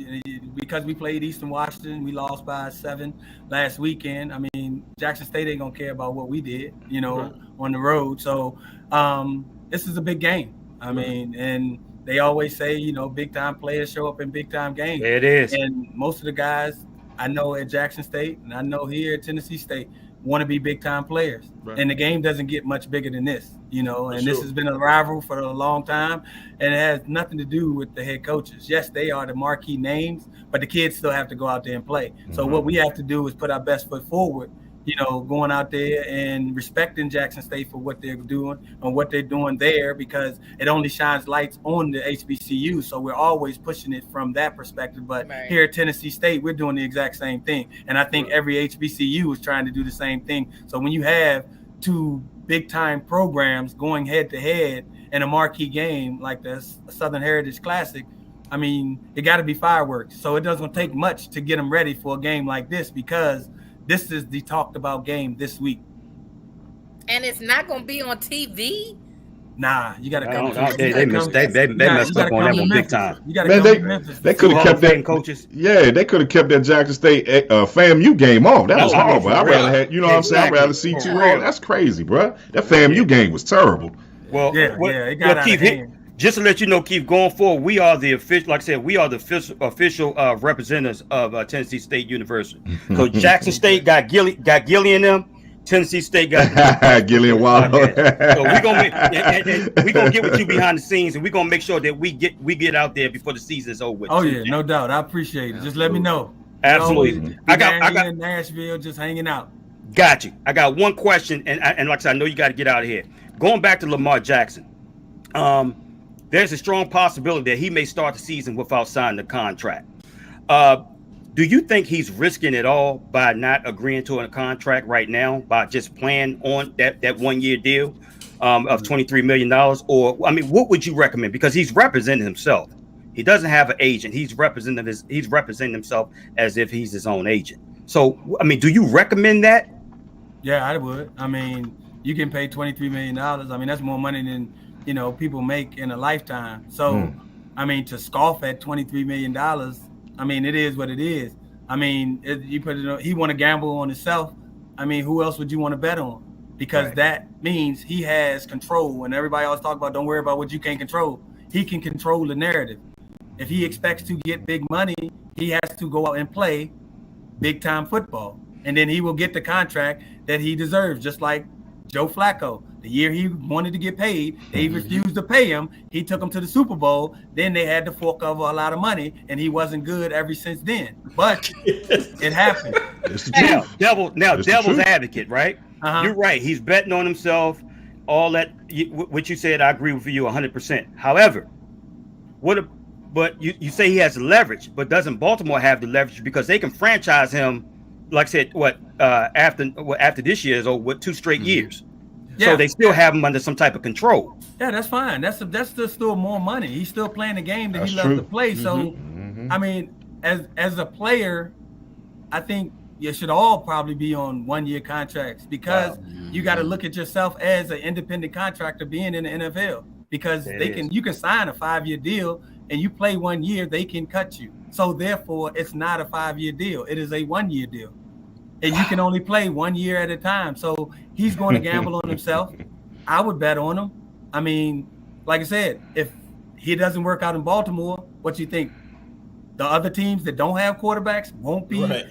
Speaker 7: because we played Eastern Washington, we lost by 7 last weekend. I mean, Jackson State ain't gonna care about what we did, you know, on the road. So this is a big game. I mean, and they always say, you know, big time players show up in big time games.
Speaker 1: It is.
Speaker 7: And most of the guys I know at Jackson State and I know here at Tennessee State want to be big time players. Right. And the game doesn't get much bigger than this, you know, and this has been a rival for a long time, and it has nothing to do with the head coaches. Yes, they are the marquee names, but the kids still have to go out there and play. So what we have to do is put our best foot forward, you know, going out there and respecting Jackson State for what they're doing and what they're doing there, because it only shines lights on the HBCU. So we're always pushing it from that perspective. But here at Tennessee State, we're doing the exact same thing. And I think every HBCU is trying to do the same thing. So when you have 2 big time programs going head to head in a marquee game like the Southern Heritage Classic, I mean, it got to be fireworks. So it doesn't take much to get them ready for a game like this, because this is the talked about game this week.
Speaker 3: And it's not going to be on TV?
Speaker 7: Nah, you got to come.
Speaker 1: They messed up on that one big time.
Speaker 7: You got to come to Memphis.
Speaker 6: They could have kept that
Speaker 1: coaches.
Speaker 6: Yeah, they could have kept that Jackson State FAMU game off. That was horrible. I'd rather have, you know what I'm saying? I'd rather see 2 on. That's crazy, bro. That FAMU game was terrible.
Speaker 1: Well,
Speaker 7: it got out of hand.
Speaker 1: Just to let you know, Keith, going forward, we are the official, like I said, we are the official representatives of Tennessee State University. So Jackson State got Gilly in them. Tennessee State got
Speaker 6: Gillian Wallow.
Speaker 1: So we're gonna get with you behind the scenes, and we're gonna make sure that we get out there before the season is over with.
Speaker 7: Oh yeah, no doubt. I appreciate it. Just let me know.
Speaker 1: Absolutely.
Speaker 7: I got in Nashville, just hanging out.
Speaker 1: Got you. I got one question, and like I said, I know you got to get out of here. Going back to Lamar Jackson, there's a strong possibility that he may start the season without signing the contract. Do you think he's risking it all by not agreeing to a contract right now, by just playing on that 1-year deal of $23 million? Or, I mean, what would you recommend? Because he's representing himself. He doesn't have an agent. He's representing himself as if he's his own agent. So, I mean, do you recommend that?
Speaker 7: Yeah, I would. I mean, you can pay $23 million. I mean, that's more money than, you know, people make in a lifetime. So, I mean, to scoff at $23 million, I mean, it is what it is. I mean, he want to gamble on himself. I mean, who else would you want to bet on? Because that means he has control. And everybody always talk about, don't worry about what you can't control. He can control the narrative. If he expects to get big money, he has to go out and play big time football. And then he will get the contract that he deserves, just like Joe Flacco. The year he wanted to get paid, they refused to pay him. He took him to the Super Bowl. Then they had to fork over a lot of money, and he wasn't good ever since then. But it happened.
Speaker 1: Devil's advocate, right? You're right. He's betting on himself. All that, what you said, I agree with you 100%. However, but you say he has the leverage, but doesn't Baltimore have the leverage because they can franchise him, like I said, after this year's or 2 straight years. Yeah. So they still have him under some type of control.
Speaker 7: Yeah, that's fine. That's still more money. He's still playing the game that he loves to play. So, I mean, as a player, I think you should all probably be on 1-year contracts because you got to look at yourself as an independent contractor being in the NFL because you can sign a 5-year deal and you play 1 year, they can cut you. So therefore, it's not a 5-year deal. It is a 1-year deal. And you can only play 1 year at a time. So he's going to gamble on himself. I would bet on him. I mean, like I said, if he doesn't work out in Baltimore, what you think? The other teams that don't have quarterbacks won't be at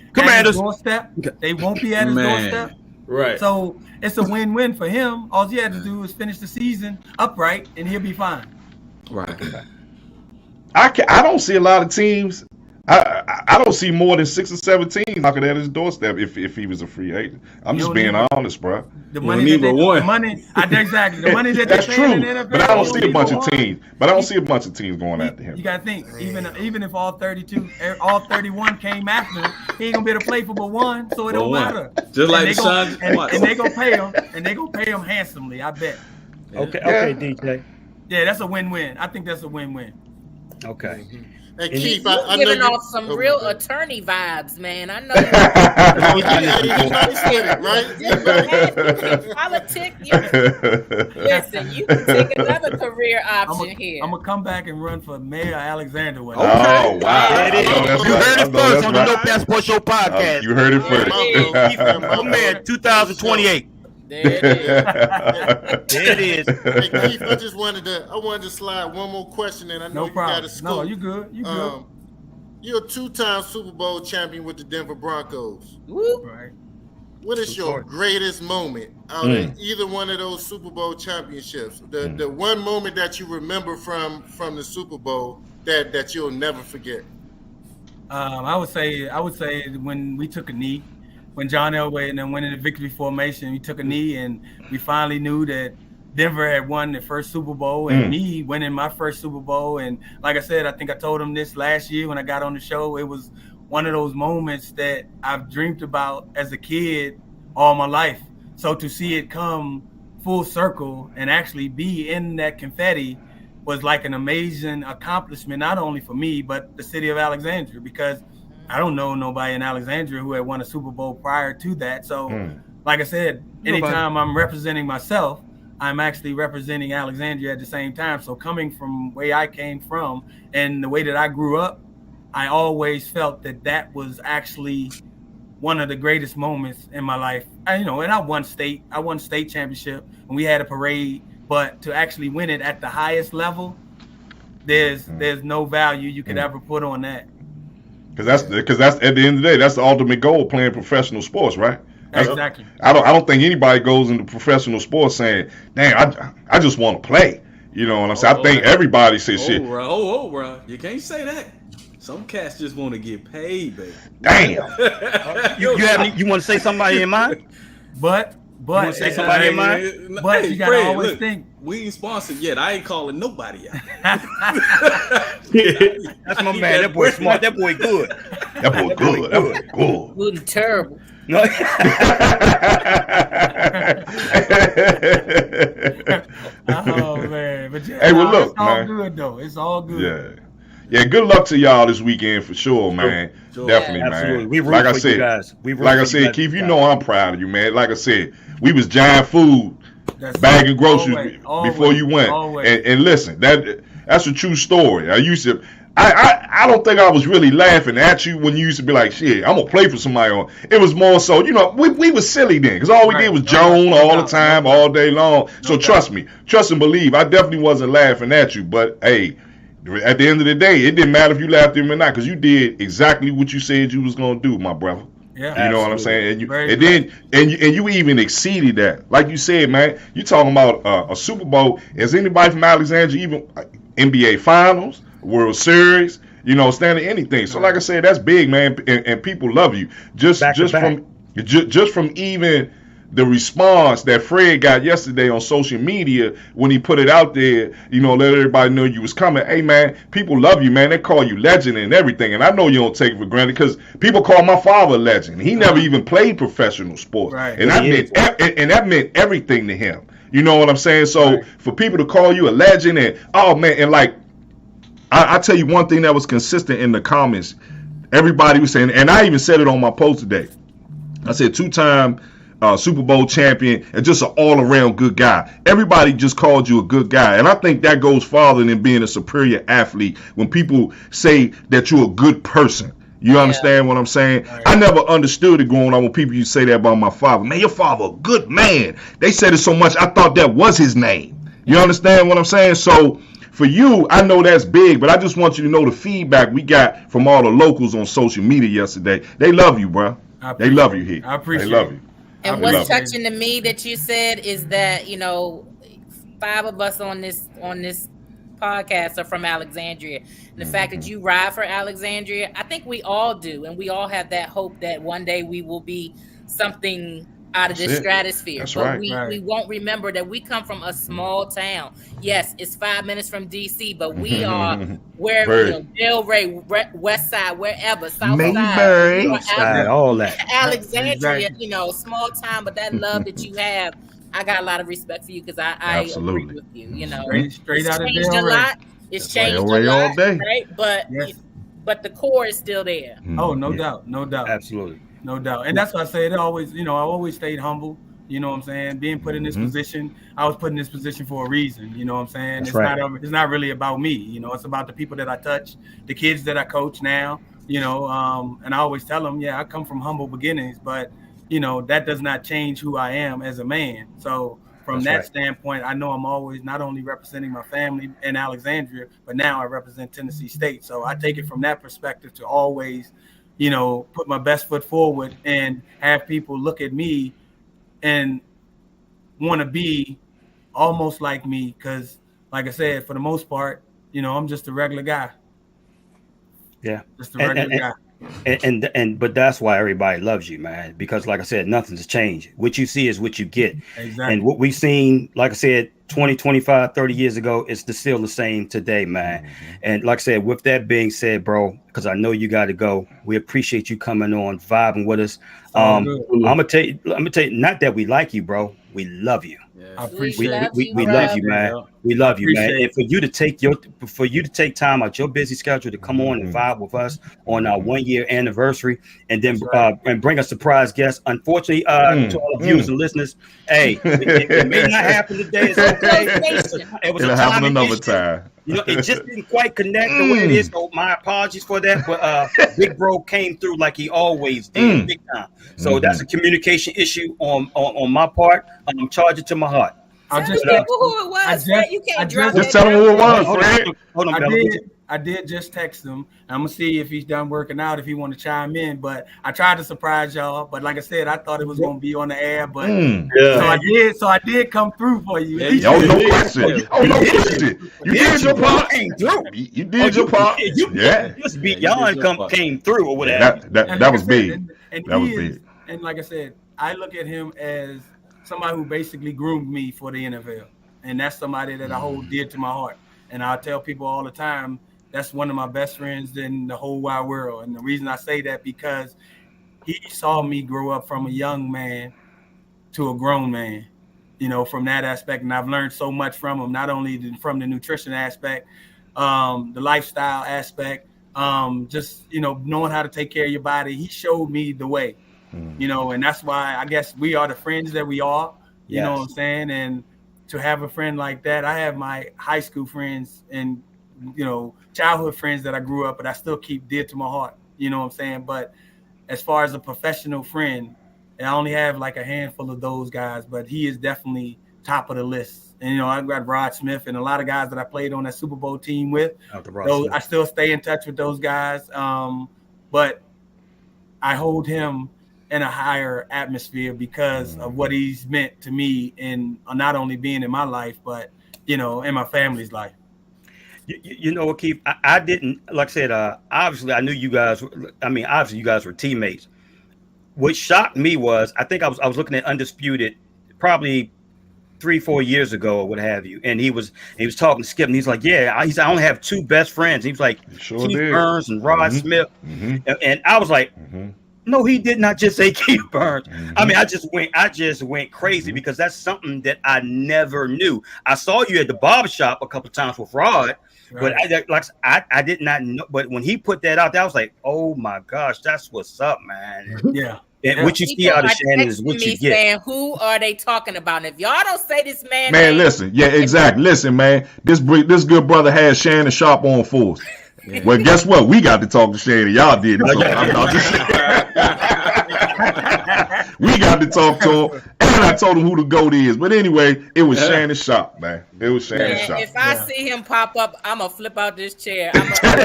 Speaker 7: his doorstep. They won't be at his doorstep.
Speaker 5: Right.
Speaker 7: So it's a win-win for him. All he had to do is finish the season upright, and he'll be fine.
Speaker 2: Right.
Speaker 6: I don't see a lot of teams. I don't see more than 6 or 7 teams knocking at his doorstep if he was a free agent. I'm just being honest, bro.
Speaker 7: The money exactly. The money that
Speaker 6: that's
Speaker 7: they pay
Speaker 6: true.
Speaker 7: in the NFL,
Speaker 6: but I don't see a bunch of teams. But I don't see a bunch of teams going after him.
Speaker 7: You got to think, even if all 31 came after him, he ain't gonna be able to play for but one, so it don't matter.
Speaker 2: Just like Deshaun,
Speaker 7: and they gonna pay him, and they gonna pay him handsomely. I bet.
Speaker 1: Okay, DJ.
Speaker 7: Yeah, that's a win-win. I think that's a win-win.
Speaker 1: Okay.
Speaker 4: Hey, Keith,
Speaker 3: I giving off some real attorney vibes, man. I know.
Speaker 4: You said it, right?
Speaker 3: Politics. Listen, you can take another career option here.
Speaker 7: I'm gonna come back and run for Mayor Alexander.
Speaker 6: Oh, wow.
Speaker 1: You heard it first on the No Passport Show podcast.
Speaker 6: You heard it first.
Speaker 1: My man, 2028.
Speaker 3: There it is.
Speaker 1: There it is.
Speaker 4: Hey, Keith, I wanted to slide one more question, and I know you got a scoop.
Speaker 7: No, you good. You good.
Speaker 4: You're a 2-time Super Bowl champion with the Denver Broncos.
Speaker 7: Right.
Speaker 4: What is your greatest moment out of either one of those Super Bowl championships? The one moment that you remember from the Super Bowl that you'll never forget.
Speaker 7: I would say when we took a knee. When John Elway and then went into victory formation, we took a knee and we finally knew that Denver had won the first Super Bowl and me winning my first Super Bowl. And like I said, I think I told him this last year when I got on the show, it was one of those moments that I've dreamed about as a kid all my life. So to see it come full circle and actually be in that confetti was like an amazing accomplishment, not only for me, but the city of Alexandria, because I don't know nobody in Alexandria who had won a Super Bowl prior to that. So, like I said, anytime I'm representing myself, I'm actually representing Alexandria at the same time. So coming from where I came from and the way that I grew up, I always felt that was actually one of the greatest moments in my life. And I won state championship and we had a parade, but to actually win it at the highest level, there's no value you could ever put on that. Because
Speaker 6: that's at the end of the day, that's the ultimate goal, playing professional sports, right?
Speaker 7: Exactly.
Speaker 6: I don't think anybody goes into professional sports saying, "Damn, I just want to play." You know what I'm saying? I think everybody says shit.
Speaker 2: Bro, you can't say that. Some cats just want to get paid, baby.
Speaker 6: Damn.
Speaker 1: You want to say somebody in mind?
Speaker 7: But
Speaker 1: you want to say somebody in mind?
Speaker 7: But you gotta always think.
Speaker 2: We ain't sponsored yet. I ain't calling nobody out.
Speaker 1: That's my man. That boy smart. That boy good.
Speaker 6: That boy good. That boy good.
Speaker 3: Good and terrible.
Speaker 1: No.
Speaker 7: Oh man, but
Speaker 6: hey, well, look,
Speaker 7: it's all
Speaker 6: man.
Speaker 7: good though. It's all good.
Speaker 6: Yeah. Good luck to y'all this weekend for sure, man.
Speaker 2: Sure.
Speaker 6: Definitely,
Speaker 1: Absolutely.
Speaker 6: man.
Speaker 1: We root for you guys.
Speaker 6: Like I said, Keith, you know I'm proud of you, man. Like I said, we was giant food, bagging groceries before you went. And listen, that's a true story. I don't think I was really laughing at you when you used to be like, shit, I'm gonna play for somebody. It was more so, we was silly then, because all we did was Joan all the time, all day long. So trust and believe, I definitely wasn't laughing at you. But hey, at the end of the day, it didn't matter if you laughed at me or not, because you did exactly what you said you was gonna do, my brother.
Speaker 7: Yeah.
Speaker 6: You know what I'm
Speaker 1: Absolutely.
Speaker 6: saying? And you even exceeded that. Like you said, man, you talking about a Super Bowl. Is anybody from Alexandria even NBA Finals, World Series? You know, standing anything. So, like I said, that's big, man, and people love you. Just from even the response that Fred got yesterday on social media when he put it out there, you know, let everybody know you was coming. Hey, man, people love you, man. They call you legend and everything. And I know you don't take it for granted because people call my father legend. He never even played professional sports.
Speaker 7: Right.
Speaker 6: And that meant everything to him. You know what I'm saying? So for people to call you a legend and, oh, man, and like, I tell you one thing that was consistent in the comments. Everybody was saying, and I even said it on my post today. I said 2-time Super Bowl champion and just an all-around good guy. Everybody just called you a good guy. And I think that goes farther than being a superior athlete when people say that you're a good person. You understand what I'm saying? Right. I never understood it growing up when people used to say that about my father. Man, your father a good man. They said it so much, I thought that was his name. You understand what I'm saying? So for you, I know that's big, but I just want you to know the feedback we got from all the locals on social media yesterday. They love you, bro. They love you here.
Speaker 7: I appreciate it.
Speaker 6: They love you.
Speaker 3: And what's touching to me that you said is that, you know, 5 of us on this podcast are from Alexandria. And the fact that you ride for Alexandria, I think we all do. And we all have that hope that one day we will be something out of this stratosphere.
Speaker 6: That's
Speaker 3: but
Speaker 6: right.
Speaker 3: we won't remember that we come from a small town. Yes, it's 5 minutes from DC, but we are wherever, you know, Del Ray, West Side, wherever, South Side,
Speaker 1: all that.
Speaker 3: Alexandria, you know, small town, but that love that you have, I got a lot of respect for you because I agree with you. You know,
Speaker 7: straight out of
Speaker 3: changed
Speaker 7: Del
Speaker 3: a
Speaker 7: Ray.
Speaker 3: lot. It's changed a lot,
Speaker 6: all day.
Speaker 3: right? But the core is still there.
Speaker 7: Oh, no doubt, no doubt,
Speaker 1: absolutely.
Speaker 7: No doubt. And that's why I say it always, you know, I always stayed humble. You know what I'm saying? Being put in this position, I was put in this position for a reason. You know what I'm saying? It's not really about me. You know, it's about the people that I touch, the kids that I coach now, you know, and I always tell them, yeah, I come from humble beginnings, but, you know, that does not change who I am as a man. So from that standpoint, I know I'm always not only representing my family in Alexandria, but now I represent Tennessee State. So I take it from that perspective to always, you know, put my best foot forward and have people look at me and want to be almost like me. Because, like I said, for the most part, you know, I'm just a regular guy.
Speaker 1: Yeah.
Speaker 7: Just a regular guy.
Speaker 1: But that's why everybody loves you, man, because like I said, nothing's changed. What you see is what you get.
Speaker 7: Exactly.
Speaker 1: And what we've seen, like I said, 20, 25, 30 years ago, it's still the same today, man. And like I said, with that being said, bro, because I know you got to go, we appreciate you coming on, vibing with us. I'm gonna tell you, not that we like you, bro. We love you.
Speaker 7: I appreciate
Speaker 1: we love you, man. We love you, man. And for you to take time out your busy schedule to come on and vibe with us on our 1-year anniversary, and then and bring a surprise guest. Unfortunately, to all the viewers and listeners, hey, it may not happen today. It's okay.
Speaker 6: It'll happen another time.
Speaker 1: You know, it just didn't quite connect the way it is. So my apologies for that. But Big Bro came through like he always did, big time. So that's a communication issue on my part. I'm charging to my heart.
Speaker 3: Tell the people who it was, Fred. You can't drop
Speaker 6: just tell them who it was, Fred.
Speaker 1: Hold on,
Speaker 7: I did just text him. I'm gonna see if he's done working out, if he want to chime in. But I tried to surprise y'all. But like I said, I thought it was gonna be on the air. But so I did come through for you.
Speaker 6: No question. No question. You did your part. You did your part.
Speaker 1: Just beyond came through or whatever.
Speaker 6: That was big. That was big.
Speaker 7: And like I said, I look at him as somebody who basically groomed me for the NFL, and that's somebody that I hold dear to my heart. And I tell people all the time, that's one of my best friends in the whole wide world. And the reason I say that, because he saw me grow up from a young man to a grown man, you know, from that aspect. And I've learned so much from him, not only from the nutrition aspect, the lifestyle aspect, just, you know, knowing how to take care of your body. He showed me the way, you know, and that's why I guess we are the friends that we are, you know what I'm saying? And to have a friend like that, I have my high school friends and, you know, childhood friends that I grew up, but I still keep dear to my heart, you know what I'm saying? But as far as a professional friend, I only have like a handful of those guys, but he is definitely top of the list. And, you know, I've got Rod Smith and a lot of guys that I played on that Super Bowl team with. I still stay in touch with those guys. But I hold him in a higher atmosphere because of what he's meant to me, and not only being in my life, but in my family's life.
Speaker 1: You know what, Keith? I didn't, like I said, obviously I knew you guys. Obviously you guys were teammates. What shocked me was I think I was looking at Undisputed probably 3-4 years ago or what have you, and he was talking to Skip, and he's like, yeah, I only have 2 best friends. He was like, Keith Burns and Rod Smith, and I was like, no, he did not just say Keith Burns. I mean, I just went crazy because that's something that I never knew. I saw you at the barbershop a couple of times with Rod, but I did not know. But when he put that out there, I was like, oh my gosh, that's what's up, man.
Speaker 7: Yeah.
Speaker 1: And what you see out of Shannon is what you get.
Speaker 3: Saying, who are they talking about? And if y'all don't say this man,
Speaker 6: listen, yeah, exactly. Listen, man, this good brother has Shannon Sharp on force. Yeah. Well, guess what? We got to talk to Shannon. Y'all did. So we got to talk to him, and I told him who the GOAT is. But anyway, it was Shannon Sharp, man. It was Shannon Sharp.
Speaker 3: If I see him pop up, I'm gonna flip out this chair.
Speaker 1: Like I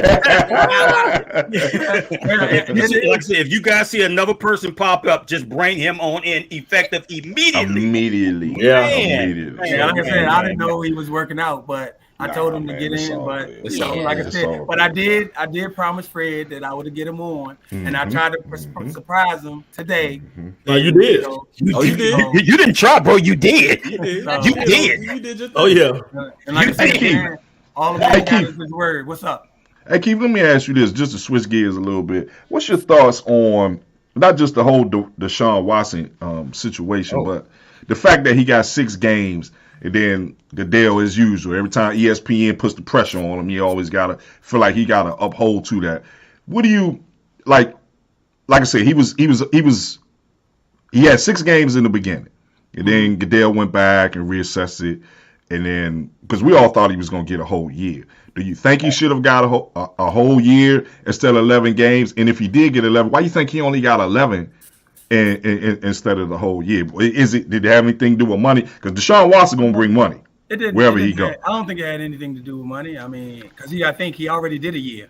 Speaker 1: said, if you guys see another person pop up, just bring him on in, effective immediately.
Speaker 6: Immediately.
Speaker 7: Like I said, I didn't know he was working out, but I told him to get in, but like I said, but I did promise Fred that I would get him on, and I tried to surprise him today.
Speaker 5: No, you did.
Speaker 1: You did. You didn't try, bro. You did. You did.
Speaker 5: You did. Oh yeah.
Speaker 7: And like I said, man, all of that is his word. What's up?
Speaker 6: Hey Keith, let me ask you this, just to switch gears a little bit. What's your thoughts on not just the whole Deshaun Watson situation, but the fact that he got 6 games? And then Goodell, as usual, every time ESPN puts the pressure on him, he always gotta feel like he gotta uphold to that. What do you like? Like I said, he had 6 games in the beginning, and then Goodell went back and reassessed it, and then because we all thought he was gonna get a whole year. Do you think he should have got a whole year instead of 11 games? And if he did get 11, why do you think he only got 11? And instead of the whole year, did it have anything to do with money? Because Deshaun Watson gonna bring money wherever he goes.
Speaker 7: I don't think it had anything to do with money. I mean, because I think he already did a year.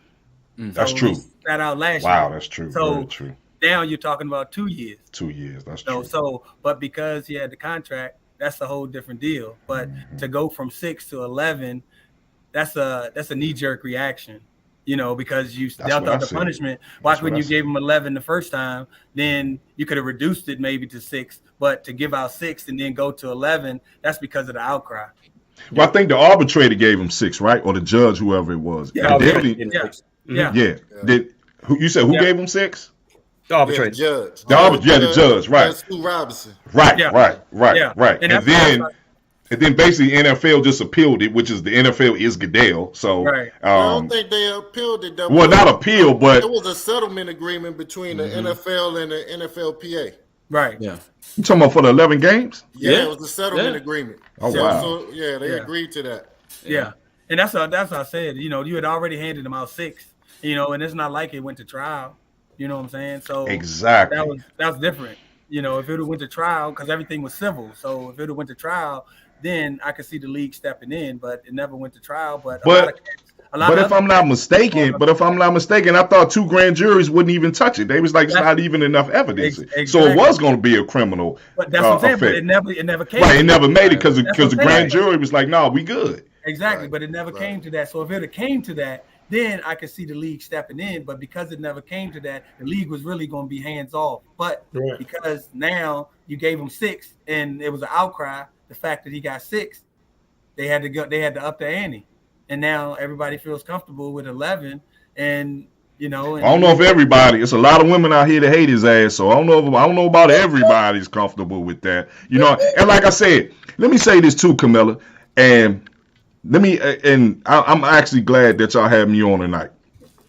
Speaker 6: That's true.
Speaker 7: That out last year.
Speaker 6: Wow, that's true.
Speaker 7: So
Speaker 6: very true.
Speaker 7: Now you're talking about 2 years.
Speaker 6: 2 years. That's true.
Speaker 7: So, but because he had the contract, that's a whole different deal. But to go from 6 to 11, that's a knee-jerk reaction. Because you dealt out the punishment. Why couldn't you gave him 11 the first time? Then you could have reduced it maybe to 6. But to give out 6 and then go to 11, that's because of the outcry.
Speaker 6: Well, I think the arbitrator gave him 6, right? Or the judge, whoever it was.
Speaker 7: Yeah.
Speaker 6: You said who gave him 6?
Speaker 1: The arbitrator.
Speaker 6: The judge, right?
Speaker 4: That's Sue Robinson.
Speaker 6: Right. And then basically NFL just appealed it, which is the NFL is Goodell. So
Speaker 4: I don't think they appealed it.
Speaker 6: Well, not appeal, but
Speaker 4: it was a settlement agreement between the NFL and the NFLPA.
Speaker 7: Right.
Speaker 6: Yeah. You talking about for the 11 games?
Speaker 4: Yeah, it was a settlement agreement.
Speaker 6: Oh wow.
Speaker 4: So they agreed to that.
Speaker 7: Yeah. And that's what I said. You had already handed him out 6. And it's not like it went to trial. You know what I'm saying? So
Speaker 6: exactly.
Speaker 7: That's different. If it would have went to trial, because everything was civil. So if it would have went to trial, then I could see the league stepping in, but it never went to trial. But
Speaker 6: if I'm not mistaken, I thought 2 grand juries wouldn't even touch it. They was like, it's not even enough evidence. Exactly. So it was going to be a criminal.
Speaker 7: But that's what I'm saying. But it never came.
Speaker 6: Right, it never made it because the grand jury was like, no, we good.
Speaker 7: Exactly, but it never came to that. So if it came to that, then I could see the league stepping in. But because it never came to that, the league was really going to be hands off. But because now you gave him 6 and it was an outcry, the fact that he got 6, they had to up the ante, and now everybody feels comfortable with 11. And I don't
Speaker 6: know if everybody. It's a lot of women out here that hate his ass, so I don't know about everybody's comfortable with that. And like I said, let me say this too, Camilla, and I'm actually glad that y'all had me on tonight.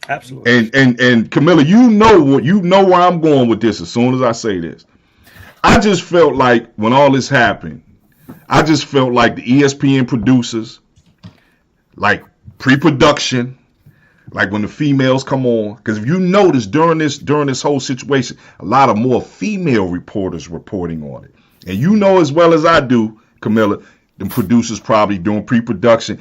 Speaker 1: Absolutely.
Speaker 6: And Camilla, you know where I'm going with this. As soon as I say this, I just felt like when all this happened. I just felt like the ESPN producers, like pre-production, like when the females come on, because if you notice during this whole situation, a lot of more female reporters reporting on it, and as well as I do, Camilla, the producers probably doing pre-production,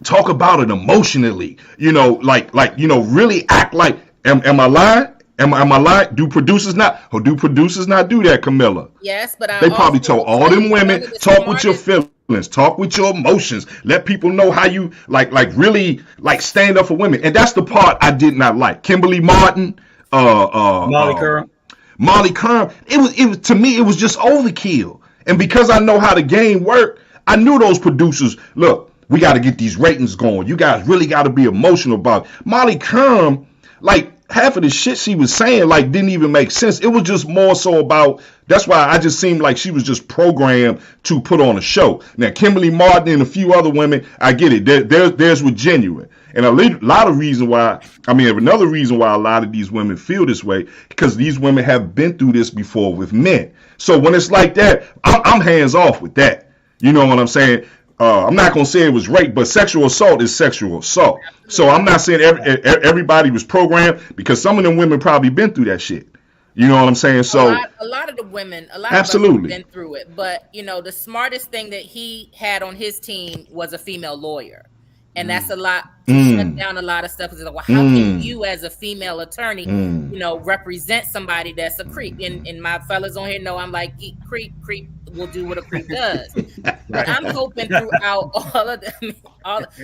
Speaker 6: talk about it emotionally, really act like. Am I lying? Am I lying? Do producers not do that, Camilla?
Speaker 3: Yes, but
Speaker 6: They probably told all them women, talk with your feelings, talk with your emotions, let people know how you like really like stand up for women. And that's the part I did not like. Kimberly Martin, Molly Curran. It was to me, it was just overkill. And because I know how the game worked, I knew those producers, look, we got to get these ratings going. You guys really got to be emotional about it. Molly Curran, like, half of the shit she was saying like didn't even make sense. It was just more so about, that's why I just seemed like she was just programmed to put on a show. Now Kimberly Martin and a few other women, I get it. Theirs were genuine. And another reason why a lot of these women feel this way, because these women have been through this before with men. So when it's like that, I'm hands off with that. You know what I'm saying? I'm not going to say it was rape, but sexual assault is sexual assault. So I'm not saying everybody was programmed, because some of them women probably been through that shit. You know what I'm saying? So
Speaker 3: a lot of the women,
Speaker 6: absolutely
Speaker 3: of us have been through it. But, you know, the smartest thing that he had on his team was a female lawyer. And that's a lot to shut down a lot of stuff. It's like, well, how can you as a female attorney, you know, represent somebody that's a creep? And my fellas on here know I'm like, creep will do what a creep does. But I'm hoping throughout all of them,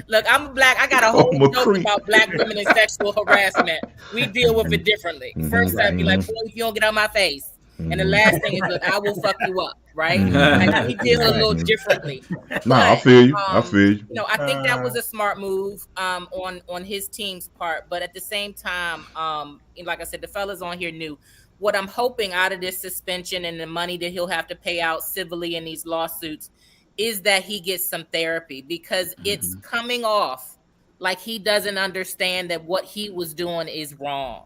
Speaker 3: look, I'm black. I got a whole joke about black women and sexual harassment. We deal with it differently. First, I'd be like, boy, if you don't get out my face. And the last thing is, look, I will fuck you up, right? Like, we deal a little differently.
Speaker 6: I feel you. I feel you.
Speaker 3: You know, I think that was a smart move on his team's part. But at the same time, like I said, the fellas on here knew. What I'm hoping out of this suspension and the money that he'll have to pay out civilly in these lawsuits is that he gets some therapy, because it's coming off like he doesn't understand that what he was doing is wrong.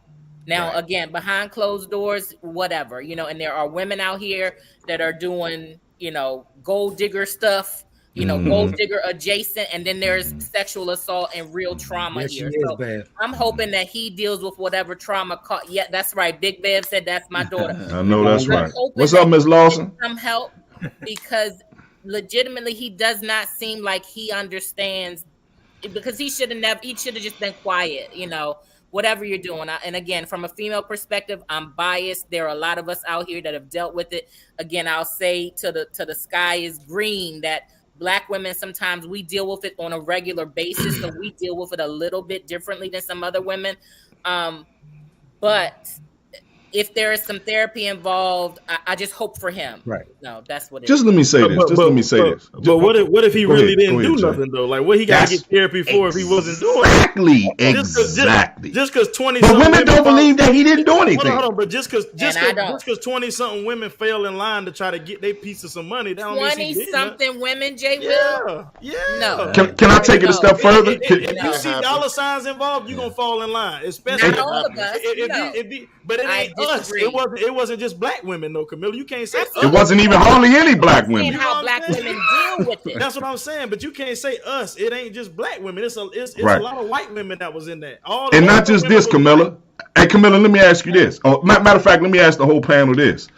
Speaker 3: Now, again, behind closed doors, whatever, you know, and there are women out here that are doing, you know, gold digger stuff, you know, gold digger adjacent. And then there's sexual assault and real trauma here. So I'm hoping that he deals with whatever trauma. Yeah, that's right. Big Bev said that's my daughter.
Speaker 6: I know that's right. What's up, Ms. Lawson?
Speaker 3: Some help, because legitimately he does not seem like he understands, because he should have just been quiet, you know. Whatever you're doing. And again, from a female perspective, I'm biased. There are a lot of us out here that have dealt with it. Again, I'll say to the sky is green that Black women, sometimes we deal with it on a regular basis. So we deal with it a little bit differently than some other women. But if there is some therapy involved, I just hope for him.
Speaker 7: Right.
Speaker 3: No, that's what it
Speaker 6: is. Let me say this.
Speaker 5: But what if he really didn't do nothing though? Like, what he got to get therapy for if he wasn't doing it?
Speaker 6: Exactly.
Speaker 5: Just because 20.
Speaker 6: But women don't believe that he didn't do anything.
Speaker 5: Hold on. But just because 20-something women fell in line to try to get their piece of some money, that don't mean
Speaker 3: 20-something women, Jay
Speaker 5: Will. Yeah.
Speaker 3: No.
Speaker 6: Can I take it a step further?
Speaker 5: If you see dollar signs involved, you're gonna fall in line. Especially
Speaker 3: not all of us.
Speaker 5: But it ain't us. It wasn't just Black women, though, Camilla. You can't say
Speaker 6: it wasn't even hardly any Black women.
Speaker 3: How Black women deal with it.
Speaker 5: That's what I'm saying. But you can't say us. It ain't just Black women. It's a lot of white women that was in there.
Speaker 6: And not just this, Camilla. Hey, Camilla, let me ask you this. Matter of fact, let me ask the whole panel this.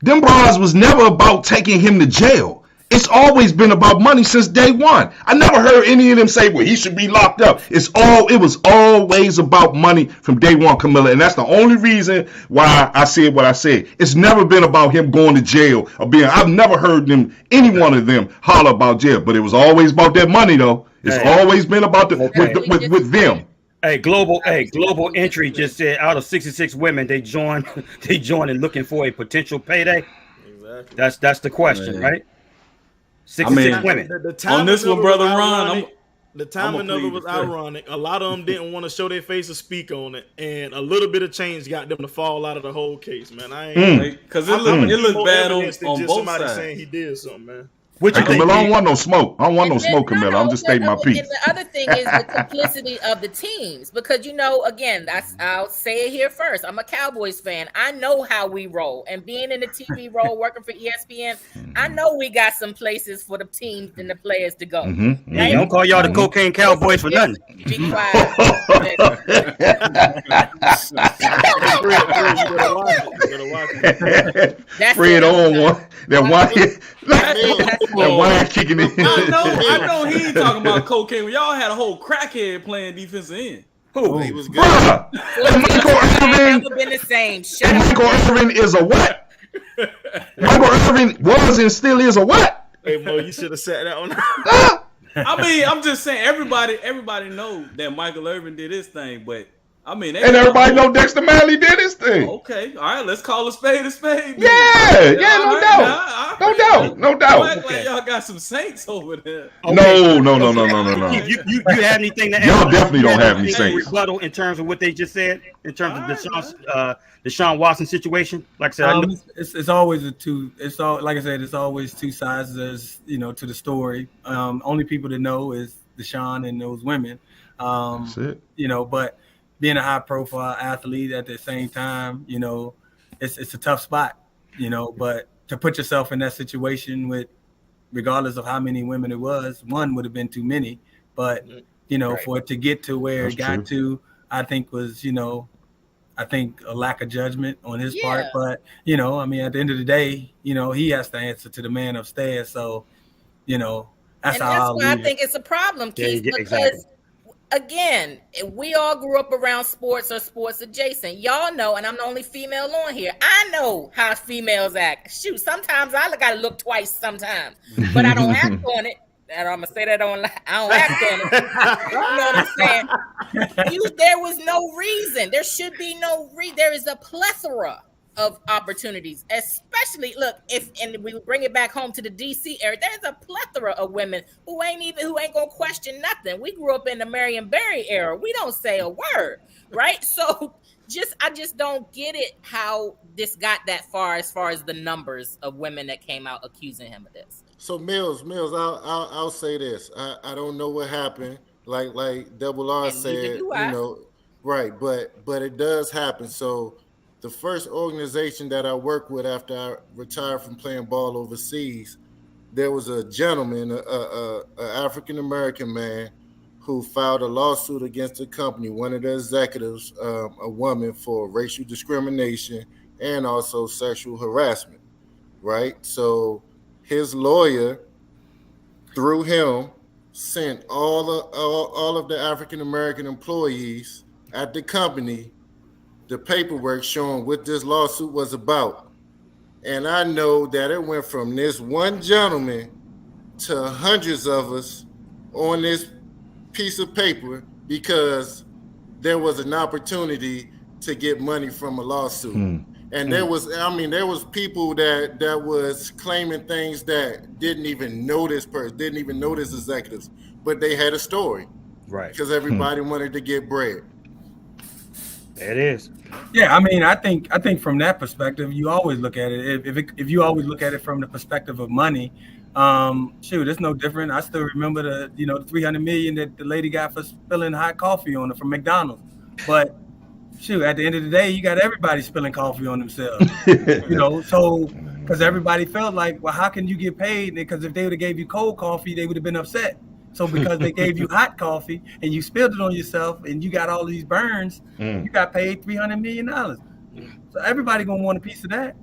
Speaker 6: Them bras was never about taking him to jail. It's always been about money since day one. I never heard any of them say, well, he should be locked up. It was always about money from day one, Camilla. And that's the only reason why I said what I said. It's never been about him going to jail or I've never heard any one of them holler about jail, but it was always about that money though. It's always been about with them.
Speaker 1: Hey, global entry just said out of 66 women, they joined in looking for a potential payday. Exactly. That's the question, right? 66 women.
Speaker 5: On this one, brother Ron, the timing of it was ironic. A lot of them didn't want to show their face or speak on it, and a little bit of change got them to fall out of the whole case, man. I ain't because it looked bad on both somebody sides. Saying he did something, man.
Speaker 6: Camilla, I don't want no smoke. Camilla. I'm just stating my piece.
Speaker 3: And the other thing is the complicity of the teams, because, you know, again, I'll say it here first. I'm a Cowboys fan. I know how we roll, and being in the TV role, working for ESPN, I know we got some places for the teams and the players to go.
Speaker 1: Right? Don't call y'all the cocaine Cowboys for nothing.
Speaker 3: Be quiet.
Speaker 6: Fred on one. That wine kicking in.
Speaker 2: I know he ain't talking about cocaine. Y'all had a whole crackhead playing defensive end.
Speaker 1: Who?
Speaker 4: He was good.
Speaker 6: Bruh, and Michael Irvin,
Speaker 3: Never been the same. Shut
Speaker 6: and
Speaker 3: up.
Speaker 6: Michael Irvin is a what? Michael Irvin was and still is a what?
Speaker 5: Hey Mo, you should have sat that one.
Speaker 6: Huh?
Speaker 2: I mean, I'm just saying everybody know that Michael Irvin did his thing, but I mean,
Speaker 6: And everybody know Dexter Manley did his thing.
Speaker 2: Okay, all right, let's call a spade a spade.
Speaker 6: Yeah, no doubt.
Speaker 2: Don't act like y'all got some saints over there.
Speaker 6: No.
Speaker 1: You have anything to add?
Speaker 6: Y'all definitely don't have any saints.
Speaker 1: Rebuttal in terms of what they just said in terms of the Deshaun Watson situation. Like I said,
Speaker 7: it's always it's always two sides. There's to the story. Only people that know is Deshaun and those women.
Speaker 6: That's it.
Speaker 7: But being a high profile athlete at the same time, it's a tough spot, but to put yourself in that situation with, regardless of how many women it was, one would have been too many, but, for it to get to where
Speaker 6: That's
Speaker 7: it got
Speaker 6: true.
Speaker 7: to, I think was, I think a lack of judgment on his part, but, at the end of the day, he has to answer to the man upstairs. So, that's how
Speaker 3: I think it's a problem, Keith, because
Speaker 1: exactly.
Speaker 3: Again, we all grew up around sports or sports adjacent. Y'all know, and I'm the only female on here, I know how females act. Shoot, sometimes I gotta look twice sometimes, but I don't act on it. And I'm gonna say that I don't act on it. You know what I'm saying? There was no reason. There should be no reason. There is a plethora of opportunities, especially and we bring it back home to the DC area. There's a plethora of women who ain't gonna question nothing. We grew up in the Marion Barry era. We don't say a word, right? So I just don't get it how this got that far as the numbers of women that came out accusing him of this.
Speaker 4: So Mills, I'll say this. I don't know what happened. Like Double R said, right, but it does happen. So the first organization that I worked with after I retired from playing ball overseas, there was a gentleman, an African-American man, who filed a lawsuit against the company, one of the executives, a woman, for racial discrimination and also sexual harassment, right? So his lawyer, through him, sent all of the African-American employees at the company the paperwork showing what this lawsuit was about. And I know that it went from this one gentleman to hundreds of us on this piece of paper because there was an opportunity to get money from a lawsuit. And there was people that was claiming things that didn't even know this person, didn't even know this executives, but they had a story.
Speaker 1: Right.
Speaker 4: Because everybody wanted to get bread.
Speaker 1: It is.
Speaker 7: Yeah, I think from that perspective, you always look at it. If you always look at it from the perspective of money, it's no different. I still remember the $300 million that the lady got for spilling hot coffee on her from McDonald's. But at the end of the day, you got everybody spilling coffee on themselves. So because everybody felt like, well, how can you get paid? Because if they would have gave you cold coffee, they would have been upset. So because they gave you hot coffee and you spilled it on yourself and you got all these burns, you got paid $300 million. So everybody gonna want a piece of that.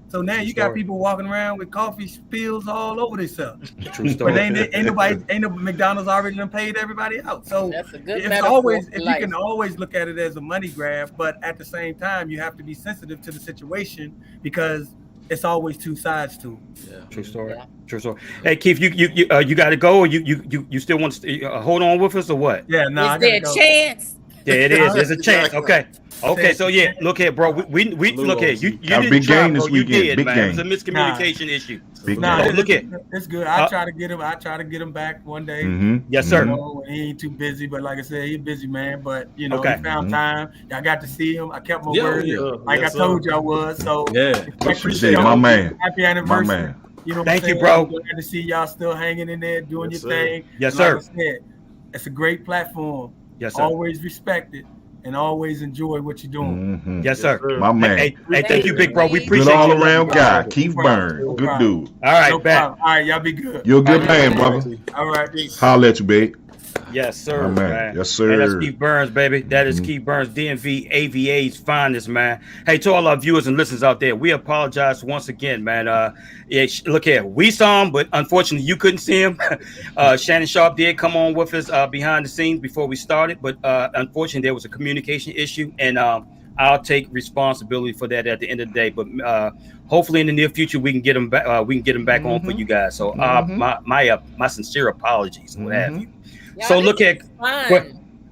Speaker 7: So now you got people walking around with coffee spills all over themselves.
Speaker 1: True story.
Speaker 7: But ain't no McDonald's already done paid everybody out. So
Speaker 3: that's a good
Speaker 7: you can always look at it as a money grab, but at the same time you have to be sensitive to the situation because it's always two sides to it.
Speaker 2: Yeah.
Speaker 1: True story. Yeah. True story. Hey Keith, you got to go, or you still want to hold on with us, or what?
Speaker 7: Yeah, no.
Speaker 3: Is there a chance?
Speaker 1: Yeah, it is. There's a chance. Okay. So yeah, look here, bro. We look here. You did
Speaker 6: big
Speaker 1: try,
Speaker 6: game
Speaker 1: bro.
Speaker 6: this weekend.
Speaker 1: You did,
Speaker 6: Big
Speaker 1: man.
Speaker 6: game.
Speaker 1: It was a miscommunication issue.
Speaker 7: Look
Speaker 1: at
Speaker 7: it's good. I try to get him back one day.
Speaker 1: Yes, sir.
Speaker 7: He ain't too busy, but like I said, he's a busy man. But he found time. I got to see him. I kept my word, like I told you I was. So
Speaker 6: appreciate my man.
Speaker 7: Happy anniversary.
Speaker 6: My man.
Speaker 1: Thank you, bro.
Speaker 7: Glad to see y'all still hanging in there, doing your thing.
Speaker 1: Yes, sir.
Speaker 7: Like I said, it's a great platform.
Speaker 1: Yes, sir.
Speaker 7: Always respect it and always enjoy what you're doing.
Speaker 1: Yes, sir.
Speaker 6: My man.
Speaker 1: Hey, thank you, big bro. We appreciate
Speaker 6: good all
Speaker 1: you.
Speaker 6: around guy. Keith Burns. Good dude.
Speaker 1: All right,
Speaker 7: All right, y'all be good.
Speaker 6: You're a good man, brother.
Speaker 7: All right.
Speaker 6: Holla at you, babe.
Speaker 1: Yes, sir,
Speaker 6: My man.
Speaker 1: man.
Speaker 6: Yes, sir.
Speaker 1: Hey, that's Keith Burns, baby. That is Keith Burns, DMV AVA's finest, man. Hey, to all our viewers and listeners out there, we apologize once again, man. Look here, we saw him, but unfortunately, you couldn't see him. Shannon Sharp did come on with us behind the scenes before we started, but unfortunately, there was a communication issue, and I'll take responsibility for that at the end of the day. But hopefully, in the near future, we can get him back. We can get him back on for you guys. So, my sincere apologies, what have you.
Speaker 3: Y'all,
Speaker 1: So look at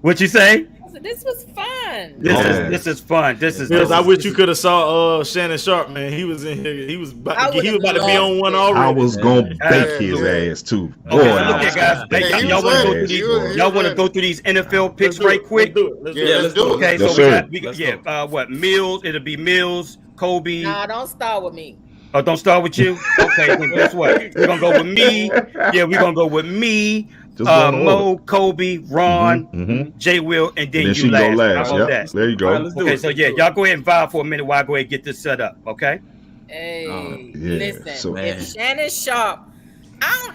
Speaker 1: what you say.
Speaker 3: This was fun.
Speaker 1: This is fun.
Speaker 5: Because I wish you could have saw Shannon Sharp, man. He was in here. He was about to be on one already.
Speaker 6: I was gonna bake his ass too. Boy,
Speaker 1: Look at guys. Hey, y'all want to go through these NFL picks right quick?
Speaker 5: Let's do it.
Speaker 1: Okay,
Speaker 6: Yes,
Speaker 1: so
Speaker 6: sir.
Speaker 1: we got what Mills? It'll be Mills, Kobe.
Speaker 3: Nah, don't start with me.
Speaker 1: Oh, don't start with you. Okay, then guess what? We're gonna go with me. Yeah, we're gonna go with me. Mo, Kobe, Ron, J. Will, and then
Speaker 6: she
Speaker 1: you
Speaker 6: go
Speaker 1: last. How about that?
Speaker 6: There you go.
Speaker 2: All right,
Speaker 1: Okay, so yeah, y'all go ahead and vibe for a minute while I go ahead and get this set up. Okay.
Speaker 3: Hey,
Speaker 6: yeah,
Speaker 3: listen,
Speaker 6: so-
Speaker 3: if Shannon Sharp, I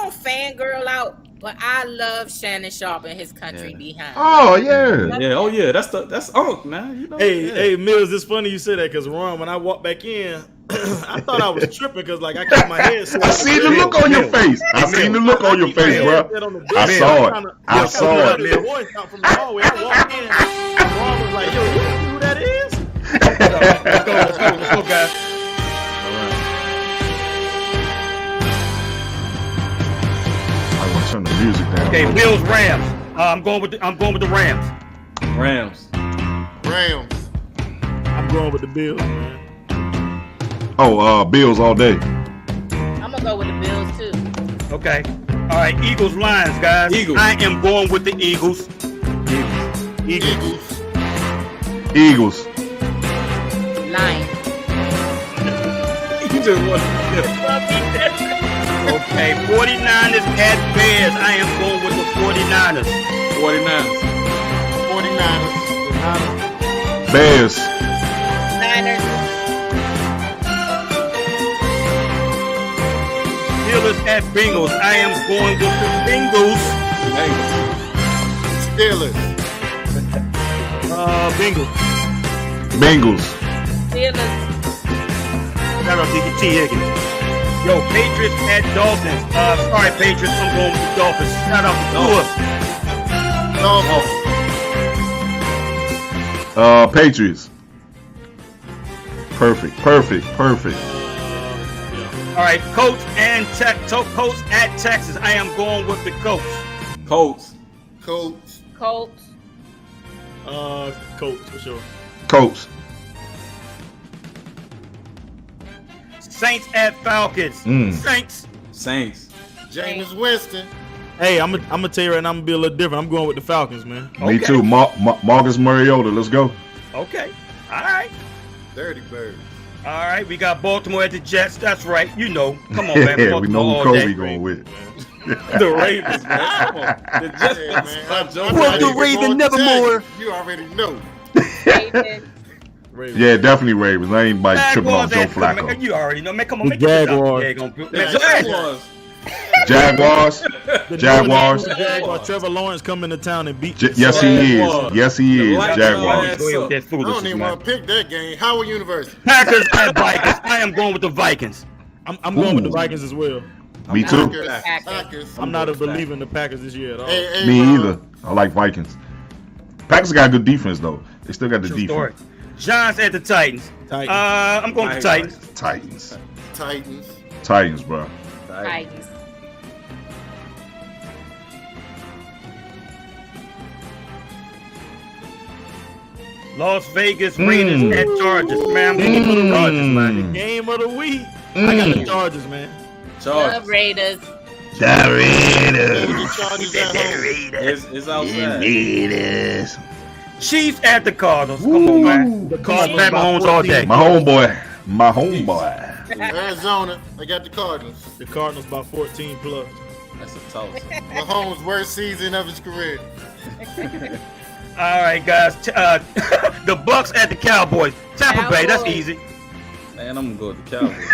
Speaker 3: don't fangirl out, but I love Shannon Sharp and his country behind.
Speaker 6: Oh yeah.
Speaker 2: Yeah, oh yeah, that's Unc, man. You know,
Speaker 5: Hey, Mills, it's funny you say that because Ron, when I walked back in, I thought I was tripping because like I kept my head.
Speaker 6: I seen the look on your face. I seen the look on your face, bro. I saw it. I saw it.
Speaker 5: The voice out from the hallway. I walked in. Ron was like, "Yo, you know who that is?"
Speaker 1: Let's go, guys.
Speaker 6: I want to turn the music down.
Speaker 1: Okay, Bills, Rams. I'm going with the Rams.
Speaker 2: Rams.
Speaker 5: I'm going with the Bills, man.
Speaker 6: Oh, Bills all day.
Speaker 3: I'm gonna go with the Bills too.
Speaker 1: Okay. All right, Eagles, Lions, guys.
Speaker 2: Eagles.
Speaker 1: I am going with the Eagles.
Speaker 6: Eagles.
Speaker 3: Lions.
Speaker 2: You just want
Speaker 1: Okay, 49ers at Bears. I am going with the 49ers.
Speaker 2: 49ers.
Speaker 6: Bears.
Speaker 3: Niners.
Speaker 1: Steelers at Bengals. I am going with the Bengals.
Speaker 4: Steelers.
Speaker 6: Bengals.
Speaker 3: Steelers.
Speaker 1: Shout out to T. Higgins. Yo, Patriots at Dolphins. Sorry, Patriots. I'm going with the Dolphins. Shout out to Tua.
Speaker 6: Patriots. Perfect.
Speaker 1: All right, Colts at Texas. I am going with the Colts.
Speaker 2: Colts.
Speaker 3: Colts.
Speaker 5: Colts for sure.
Speaker 6: Colts.
Speaker 1: Saints at Falcons. Saints.
Speaker 4: Jameis Winston.
Speaker 5: Hey, I'm gonna tell you right now, I'm gonna be a little different. I'm going with the Falcons, man.
Speaker 6: Me too. Marcus Mariota. Let's go.
Speaker 1: Okay. All right.
Speaker 4: Dirty Bird.
Speaker 1: All right. We got Baltimore at the Jets. That's right. You know. Come on, man.
Speaker 6: Yeah, we know who
Speaker 1: Baltimore all
Speaker 6: Kobe
Speaker 1: day.
Speaker 6: going with.
Speaker 2: The Ravens, man. Come on. The Jets.
Speaker 4: Yeah, man.
Speaker 1: Well, the Raven nevermore.
Speaker 4: You already know.
Speaker 5: Ravens.
Speaker 6: Yeah, definitely Ravens. I ain't by tripping off Joe
Speaker 1: Jaguars at-
Speaker 6: Flacco.
Speaker 1: You already know. Man, come on.
Speaker 5: The
Speaker 1: Make this up.
Speaker 5: Jaguars.
Speaker 1: Yeah, gonna
Speaker 2: The Jaguars.
Speaker 6: Jaguars.
Speaker 5: The
Speaker 6: Jaguars.
Speaker 5: Jaguars. Trevor Lawrence coming to town and beat.
Speaker 6: Yes, he is. Yes, he is.
Speaker 2: Lights
Speaker 6: Jaguars.
Speaker 2: out.
Speaker 1: Go ahead with that
Speaker 4: I don't
Speaker 1: foolishness,
Speaker 4: even
Speaker 1: man.
Speaker 4: want to pick that game. Howard University.
Speaker 1: Packers at Vikings. I am going with the Vikings.
Speaker 5: I'm going with the Vikings as well.
Speaker 6: Me too.
Speaker 4: Packers.
Speaker 5: I'm not a believer in the Packers this year at all.
Speaker 4: Hey,
Speaker 6: Me
Speaker 4: Ron.
Speaker 6: either. I like Vikings. Packers got a good defense though. They still got the
Speaker 1: True story.
Speaker 6: defense.
Speaker 1: Giants at the Titans.
Speaker 5: Titans.
Speaker 1: I'm going with the Titans.
Speaker 6: Titans, bro.
Speaker 3: Titans.
Speaker 1: Las Vegas Raiders at Chargers. Man, I'm going with the Chargers, man.
Speaker 5: Game of the week. I got the Chargers, man.
Speaker 3: Love Raiders.
Speaker 6: The Raiders.
Speaker 4: The Chargers at home.
Speaker 2: It's outside.
Speaker 6: Raiders.
Speaker 1: Chiefs at the Cardinals. Come on, man. The Cardinals, Pat Mahomes all day.
Speaker 6: My homeboy. My homeboy.
Speaker 4: Arizona. I got the Cardinals.
Speaker 5: The Cardinals by 14 plus.
Speaker 2: That's a toss.
Speaker 4: Mahomes' worst season of his career.
Speaker 1: All right, guys. The Bucks at the Cowboys. Tampa Bay. That's
Speaker 3: Cowboys.
Speaker 1: easy.
Speaker 2: Man, I'm gonna go with the Cowboys.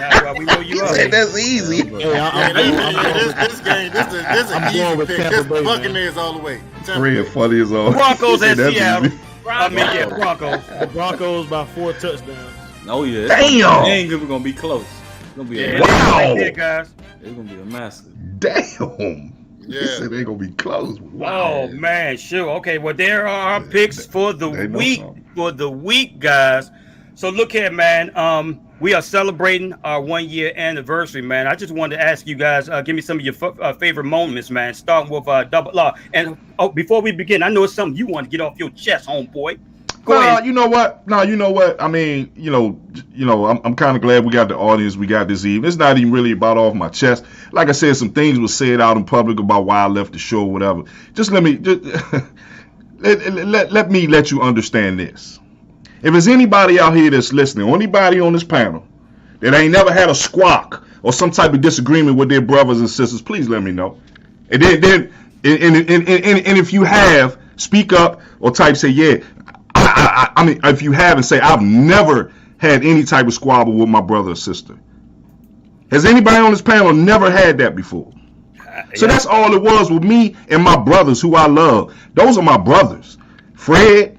Speaker 1: That's why we know you up.
Speaker 6: That's easy.
Speaker 4: This game, this is an easy pick. This Buccaneers all the way.
Speaker 6: Red funny as all.
Speaker 1: Broncos at
Speaker 6: That's
Speaker 1: Seattle.
Speaker 6: easy.
Speaker 1: Broncos.
Speaker 5: The Broncos by 4 touchdowns.
Speaker 2: Oh yeah.
Speaker 6: Damn.
Speaker 2: It ain't gonna be close. It's gonna be
Speaker 6: Wow.
Speaker 1: Guys.
Speaker 2: It's gonna be a massacre.
Speaker 6: Damn.
Speaker 4: Yeah.
Speaker 6: They said they gonna be close. Wow.
Speaker 1: Oh man, sure. Okay, well there are our picks for the week. For the week, guys. So look here, man. We are celebrating our 1-year anniversary, man. I just wanted to ask you guys, give me some of your favorite moments, man. Starting with Double Law. And before we begin, I know it's something you want to get off your chest, homeboy. Go ahead.
Speaker 6: You know what? I mean, I'm kind of glad we got the audience we got this evening. It's not even really about off my chest. Like I said, some things were said out in public about why I left the show, or whatever. Just let me let you understand this. If there's anybody out here that's listening, or anybody on this panel that ain't never had a squawk or some type of disagreement with their brothers and sisters, please let me know. And then if you have, speak up or type say, yeah. I mean, if you haven't, say I've never had any type of squabble with my brother or sister. Has anybody on this panel never had that before? So that's all it was with me and my brothers who I love. Those are my brothers, Fred,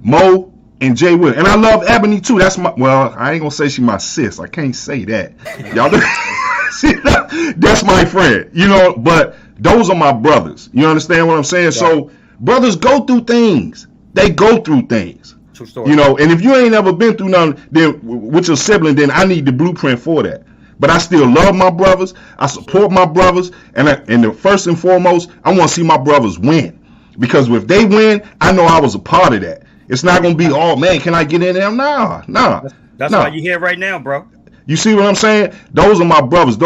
Speaker 6: Mo, and Jay Will. And I love Ebony too. That's I ain't gonna say she's my sis. I can't say that. Y'all that's my friend, but those are my brothers. You understand what I'm saying? Right. So brothers go through things. They go through things.
Speaker 1: True story.
Speaker 6: And if you ain't ever been through nothing then with your sibling, then I need the blueprint for that. But I still love my brothers. I support my brothers. And the first and foremost, I want to see my brothers win. Because if they win, I know I was a part of that. It's not going to be, oh, man, can I get in there? Nah.
Speaker 1: That's why you're here right now, bro.
Speaker 6: You see what I'm saying? Those are my brothers.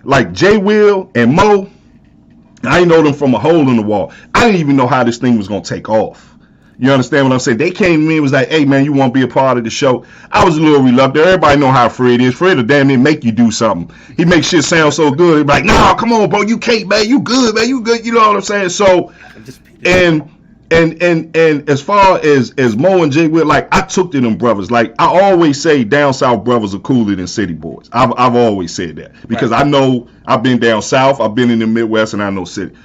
Speaker 6: Like Jay Will and Mo, I know them from a hole in the wall. I didn't even know how this thing was going to take off. You understand what I'm saying? They came to me and was like, hey, man, you want to be a part of the show? I was a little reluctant. Everybody know how Fred is. Fred will damn near make you do something. He makes shit sound so good. He'd be like, nah, come on, bro. You can't, man. You good, man. You good. You know what I'm saying? So, and as far as Mo and Jay Will, like, I took to them brothers. Like, I always say down south brothers are cooler than city boys. I've always said that. Because I know I've been down south. I've been in the Midwest, and I know city.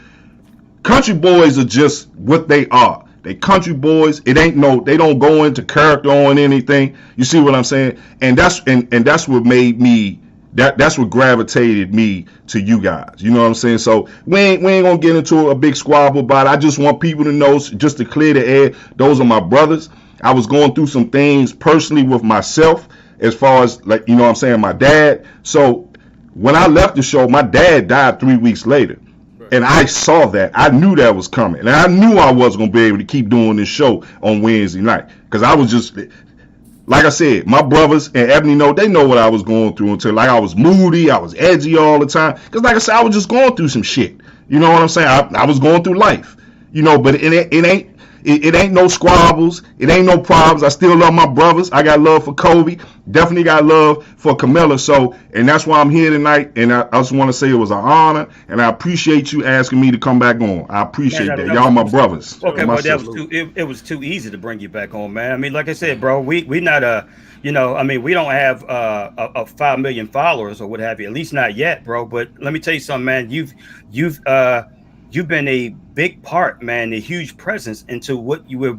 Speaker 6: Country boys are just what they are. They country boys. They don't go into character on anything. You see what I'm saying? And that's what made me. That's what gravitated me to you guys. You know what I'm saying? So we ain't gonna get into a big squabble about it. I just want people to know, just to clear the air, those are my brothers. I was going through some things personally with myself, as far as, like, you know what I'm saying, my dad. So when I left the show, my dad died 3 weeks later. And I saw that. I knew that was coming. And I knew I wasn't going to be able to keep doing this show on Wednesday night. Because I was just, like I said, my brothers and Ebony they know what I was going through until, like, I was moody. I was edgy all the time. Because, like I said, I was just going through some shit. You know what I'm saying? I was going through life. But it ain't no squabbles. It ain't no problems. I still love my brothers. I got love for Kobe. Definitely got love for Camilla. So, and that's why I'm here tonight. And I just want to say it was an honor. And I appreciate you asking me to come back on. I appreciate that. Y'all my brothers.
Speaker 1: Okay, well, it was too easy to bring you back on, man. I mean, like I said, bro, we not we don't have a 5 million followers or what have you. At least not yet, bro. But let me tell you something, man. You've been a big part, man, a huge presence into what we're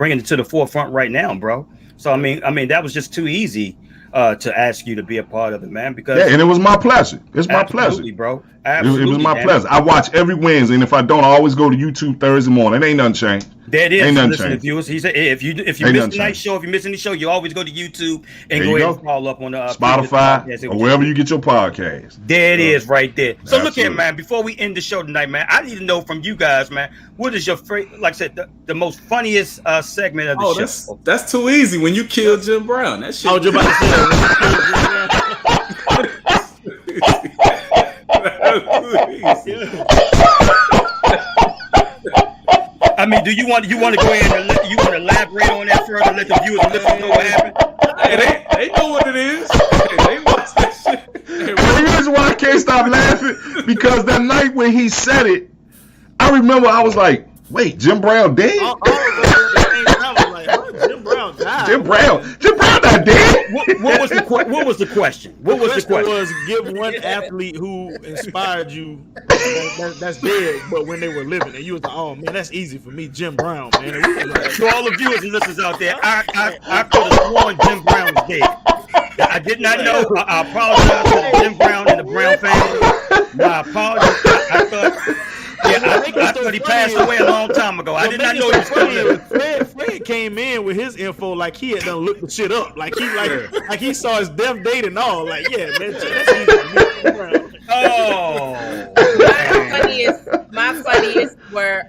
Speaker 1: bringing it to the forefront right now, bro. So I mean, that was just too easy to ask you to be a part of it, man. Because
Speaker 6: and it was my pleasure. It's my pleasure,
Speaker 1: bro. Absolutely,
Speaker 6: it was my pleasure. I watch every Wednesday, and if I don't, I always go to YouTube Thursday morning. It ain't nothing changed.
Speaker 1: That is,
Speaker 6: ain't nothing
Speaker 1: listen,
Speaker 6: changed.
Speaker 1: Viewers, he said if you miss the night show, if you miss any show, you always go to YouTube and go ahead and follow up on
Speaker 6: Spotify or wherever you get your podcast.
Speaker 1: There it is, right there. So look here, man. Before we end the show tonight, man, I need to know from you guys, man, what is your like I said, the most funniest segment of the show?
Speaker 2: That's too easy. When you kill Jim Brown, that shit.
Speaker 5: I was about to
Speaker 1: I mean, do you want to go ahead and elaborate on that further? Let the viewers and listeners know what happened.
Speaker 2: Hey, they know what it is. They watch that shit.
Speaker 6: The reason why I can't stop laughing because that night when he said it, I remember I was like, "Wait, Jim Brown dead?"
Speaker 5: Jim Brown died.
Speaker 6: Jim Brown died. not dead.
Speaker 1: What was the question? What was the question?
Speaker 5: Was give one athlete who inspired you that's dead, but when they were living, and you was like, oh man, that's easy for me, Jim Brown, man. And we was like,
Speaker 1: to all the viewers and listeners out there, I could have sworn Jim Brown was dead. I did not know. I apologize to Jim Brown and the Brown family. My apologies. I thought he passed away a long time ago. I did not know he was still living.
Speaker 5: Fred came in with his info like he had done looked the shit up. Like he saw his death date and all. Like, yeah, man, that's easy.
Speaker 1: Oh.
Speaker 3: My funniest were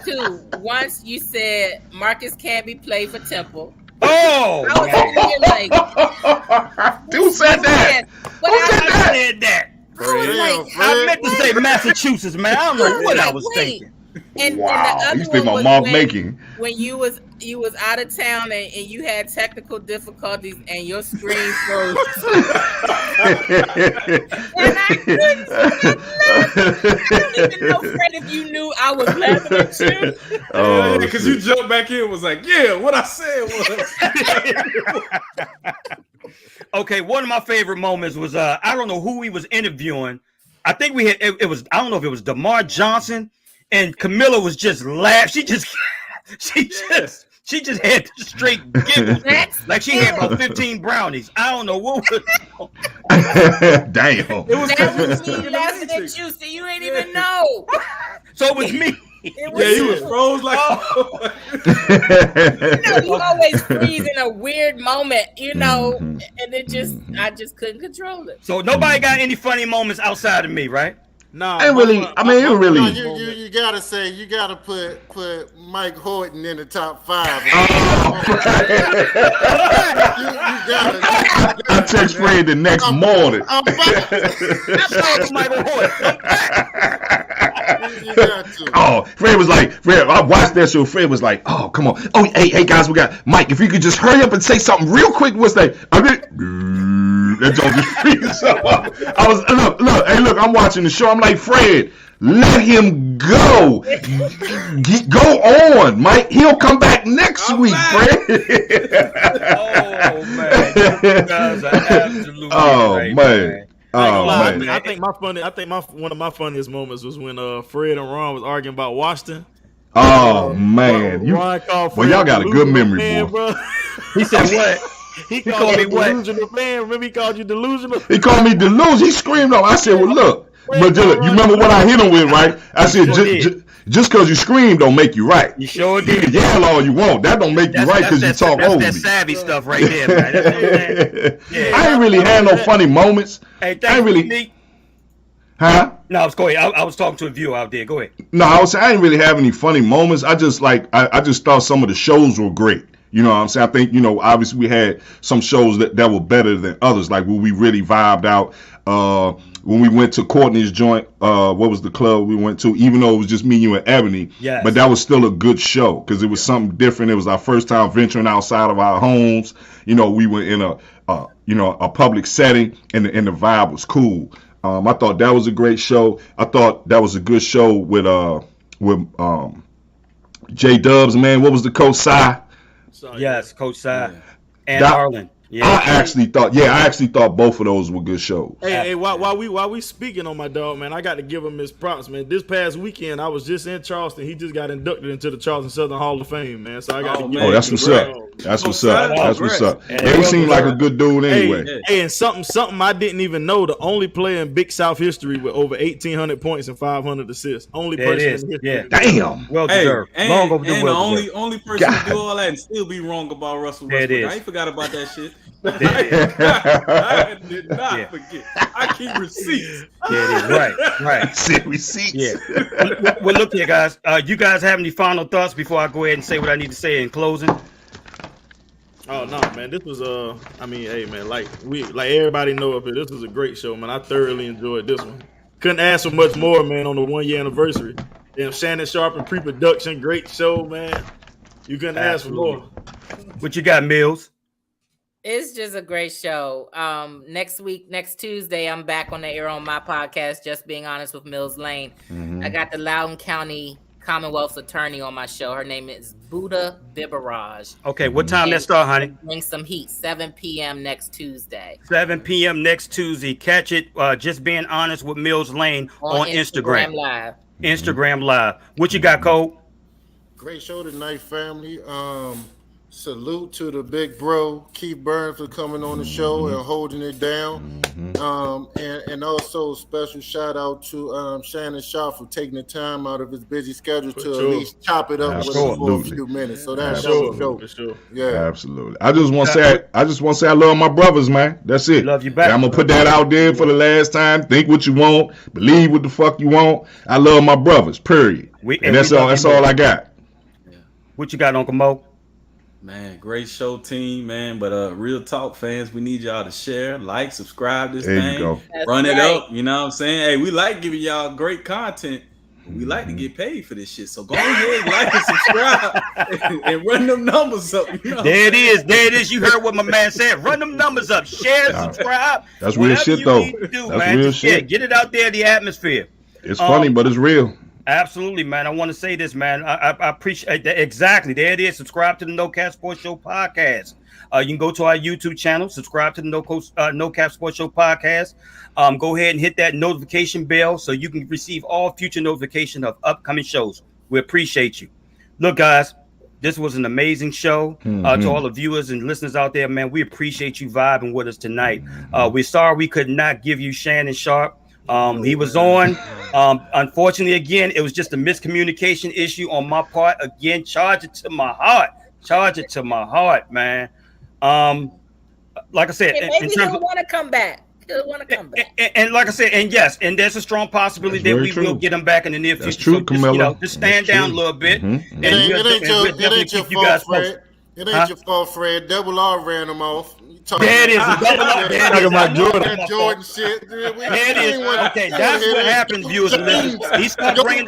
Speaker 3: two. Once you said Marcus Camby played for Temple.
Speaker 1: Oh,
Speaker 3: I was thinking like,
Speaker 6: who said that?
Speaker 3: But
Speaker 1: I said that. I meant to say Massachusetts, man. I don't know what I was thinking.
Speaker 3: And
Speaker 6: wow,
Speaker 3: and the other
Speaker 6: you think my
Speaker 3: one
Speaker 6: mom
Speaker 3: was
Speaker 6: making?
Speaker 3: When you was out of town and you had technical difficulties and your screen froze. And I couldn't stop laughing. I don't even know, Fred, if you knew I was laughing at you.
Speaker 2: Oh, because you jumped back in and was like, yeah, what I said was.
Speaker 1: Okay, one of my favorite moments was I don't know who he was interviewing. I think we had it was I don't know if it was DeMar Johnson, and Camilla was just laughing. She just had straight giggles. Like she had about 15 brownies. I don't know what was.
Speaker 6: Damn.
Speaker 3: It was me laughing at you, so you ain't even know.
Speaker 1: So it was me.
Speaker 2: You was froze like.
Speaker 3: You always freeze in a weird moment, and it I just couldn't control it.
Speaker 1: So nobody got any funny moments outside of me, right?
Speaker 5: No,
Speaker 6: it really. I mean, it really.
Speaker 4: You gotta say you gotta put Mike Horton in the top 5.
Speaker 6: I text Fred the next morning.
Speaker 4: I'm back.
Speaker 1: Michael Horton.
Speaker 4: You got to.
Speaker 6: Oh, Fred was like, I watched that show. Fred was like, oh, come on. Oh, hey guys, we got Mike. If you could just hurry up and say something real quick, what's that? That joke just freaks up. I was look, I'm watching the show. I'm like, Fred, let him go. Go on, Mike. He'll come back next week, Fred.
Speaker 1: Oh man, you guys are absolutely right,
Speaker 6: man. Oh man.
Speaker 5: I think one of my funniest moments was when Fred and Ron was arguing about Washington.
Speaker 6: Oh man,
Speaker 5: Ron called
Speaker 6: well, y'all got a good memory, boy.
Speaker 1: He said what?
Speaker 5: He called me delusional fan. Remember he called you delusional?
Speaker 6: He called me delusional. He screamed on. I said, well, look, but you remember what I hit him with, right? I said, just because you scream don't make you right.
Speaker 1: You sure
Speaker 6: You
Speaker 1: did.
Speaker 6: can yell all you want. That don't make you right because you talk over me.
Speaker 1: That's that savvy stuff right there, man.
Speaker 6: I ain't really had no funny moments.
Speaker 1: Hey, thank you, Nick.
Speaker 6: Huh?
Speaker 1: No, I was going. I was talking to a viewer out there. Go ahead.
Speaker 6: No, I didn't really have any funny moments. I just thought some of the shows were great. You know what I'm saying? I think, obviously we had some shows that were better than others, like when we really vibed out. When we went to Courtney's joint, what was the club we went to? Even though it was just me, you, and Ebony,
Speaker 1: yes.
Speaker 6: But that was still a good show because it was something different. It was our first time venturing outside of our homes. We were in a public setting, and the vibe was cool. I thought that was a great show. I thought that was a good show with J Dubs, man. What was the Coach Cy?
Speaker 1: Yes, Coach Cy and Harlan. Yeah.
Speaker 6: I actually thought both of those were good shows.
Speaker 5: Hey, while we speaking on my dog, man, I got to give him his props, man. This past weekend, I was just in Charleston. He just got inducted into the Charleston Southern Hall of Fame, man. So I got to give him.
Speaker 6: That's what's up. That's what's up. That's what's up. He seemed like a good dude anyway.
Speaker 5: Hey, and something I didn't even know. The only player in Big South history with over 1,800 points and 500 assists. Only person in history.
Speaker 6: Yeah. Damn.
Speaker 1: Well deserved. Long overdue.
Speaker 2: And the only person to do all that and still be wrong about Russell Westbrook. I ain't forgot about that shit. I did not forget. I keep receipts.
Speaker 1: Yeah, it is. Right.
Speaker 6: Sit receipts.
Speaker 1: Yeah. Well, look here, guys. You guys have any final thoughts before I go ahead and say what I need to say in closing?
Speaker 5: Oh no, man! This was hey man, like everybody know up here, this was a great show, man. I thoroughly enjoyed this one. Couldn't ask for much more, man. On the 1-year anniversary, Shannon Sharp and pre-production, great show, man. You couldn't ask for more.
Speaker 1: What you got, Mills?
Speaker 3: It's just a great show. Next Tuesday, I'm back on the air on my podcast, Just Being Honest with Mills Lane.
Speaker 6: Mm-hmm.
Speaker 3: I got the Loudoun County Commonwealth's attorney on my show. Her name is Buddha Bibaraj.
Speaker 1: Okay, what time that start, honey?
Speaker 3: Bring some heat. 7 p.m. next Tuesday.
Speaker 1: 7 p.m. next Tuesday. Catch it. Just being honest with Mills Lane on Instagram
Speaker 3: Live.
Speaker 1: Instagram Live. What you got, Cole?
Speaker 4: Great show tonight, family. Salute to the big bro, Keith Burns, for coming on the show and holding it down. And also special shout out to Shannon Shaw for taking the time out of his busy schedule to at least chop it up with us for a few minutes. So that's
Speaker 5: for sure.
Speaker 4: Yeah,
Speaker 6: absolutely. I just want to say I love my brothers, man. That's it.
Speaker 1: Love you back.
Speaker 6: I'm gonna put that out there for the last time. Think what you want, believe what the fuck you want. I love my brothers. Period. And that's all. That's all I got.
Speaker 2: Yeah.
Speaker 1: What you got, Uncle Mo?
Speaker 2: Man, great show, team, man. But real talk, fans, we need y'all to share, like, subscribe this
Speaker 6: there
Speaker 2: thing.
Speaker 6: You go.
Speaker 2: Run it up. You know what I'm saying? Hey, we like giving y'all great content. We like to get paid for this shit. So go ahead, like and subscribe and run them numbers up. You know
Speaker 1: there it is. There it is. You heard what my man said. Run them numbers up. Share, subscribe.
Speaker 6: That's real shit, though. That's real shit.
Speaker 1: Yeah, get it out there in the atmosphere.
Speaker 6: It's funny, but it's real.
Speaker 1: Absolutely, man. I want to say this, man. I appreciate that. Exactly. There it is. Subscribe to the No Cap Sports Show podcast. You can go to our YouTube channel, subscribe to the No Cap Sports Show podcast. Go ahead and hit that notification bell so you can receive all future notifications of upcoming shows. We appreciate you. Look, guys, this was an amazing show. To all the viewers and listeners out there, man, we appreciate you vibing with us tonight. We're sorry we could not give you Shannon Sharp. He was on. Unfortunately, again, it was just a miscommunication issue on my part. Again, charge it to my heart. Charge it to my heart, man. Like I said,
Speaker 3: maybe he'll want to come back. He'll want to come back.
Speaker 1: And like I said, and yes, and there's a strong possibility that we will get him back in the near future.
Speaker 6: That's true,
Speaker 1: so
Speaker 6: Camilla.
Speaker 1: Just stand down a little bit.
Speaker 4: It ain't your fault, Fred. It ain't your fault, Fred. Double R ran him off.
Speaker 1: There it is.
Speaker 5: Talking about Jordan.
Speaker 4: Jordan shit.
Speaker 1: There it is. Okay, that's what happened, viewers and listeners. He started bringing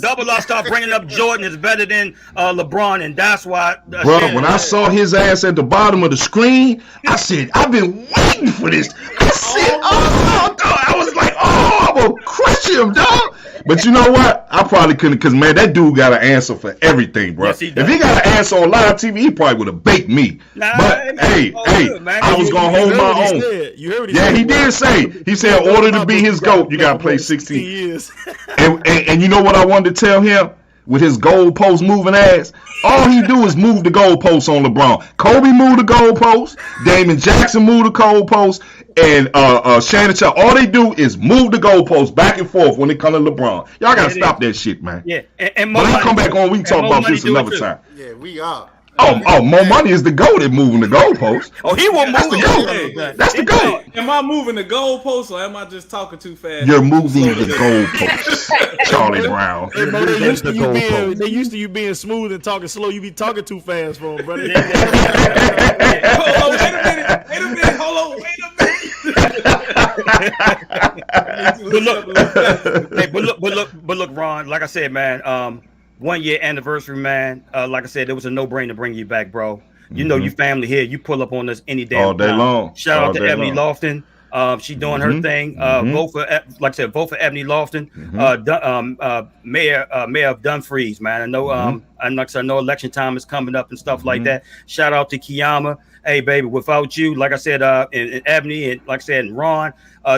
Speaker 1: Double R started bringing up Jordan is better than LeBron, and that's why.
Speaker 6: Bro, when I saw his ass at the bottom of the screen, I said, I've been waiting for this. I said, oh, dog. I was like, oh, I'm gonna crush him, dog. But you know what? I probably couldn't, because, man, that dude got an answer for everything, bro.
Speaker 1: Yes,
Speaker 6: if he got an answer on live TV, he probably would have baked me. But, hey, I was going to hold my own. Yeah, he did say. He said, in order to be his GOAT, you got to play 16 years. and you know what I wanted to tell him? With his goalpost moving ass, all he do is move the goalposts on LeBron. Kobe moved the goalpost. Damon Jackson moved the goalpost. And Shannon Sharp, all they do is move the goalposts back and forth when it comes to LeBron. Y'all gotta stop that shit, man.
Speaker 1: Yeah,
Speaker 6: and when I come back on, we can talk about this another time.
Speaker 4: Yeah, we are.
Speaker 6: Oh, Mo Money is the GOAT at moving the goalposts.
Speaker 1: Oh, he will move
Speaker 6: the GOAT. That's the GOAT.
Speaker 2: Am I moving the goalposts or am I just talking too fast?
Speaker 6: You're moving the goalposts, Charlie Brown.
Speaker 5: Hey, bro, they used to you being smooth and talking slow. You be talking too fast for him, brother.
Speaker 2: Wait a minute. Hold on.
Speaker 1: But look, Ron. Like I said, man. 1 year anniversary, man. Like I said, it was a no-brainer to bring you back, bro. You know, you family here. You pull up on us any damn
Speaker 6: all day
Speaker 1: time.
Speaker 6: long.
Speaker 1: Shout out to Ebony Lofton. She doing her thing. Vote for, like I said, vote for Ebony Lofton. Mayor of Dumfries, man. I know. I know election time is coming up and stuff like that. Shout out to Kiyama. Hey, baby, without you, like I said, and Ebony, and like I said, and Ron,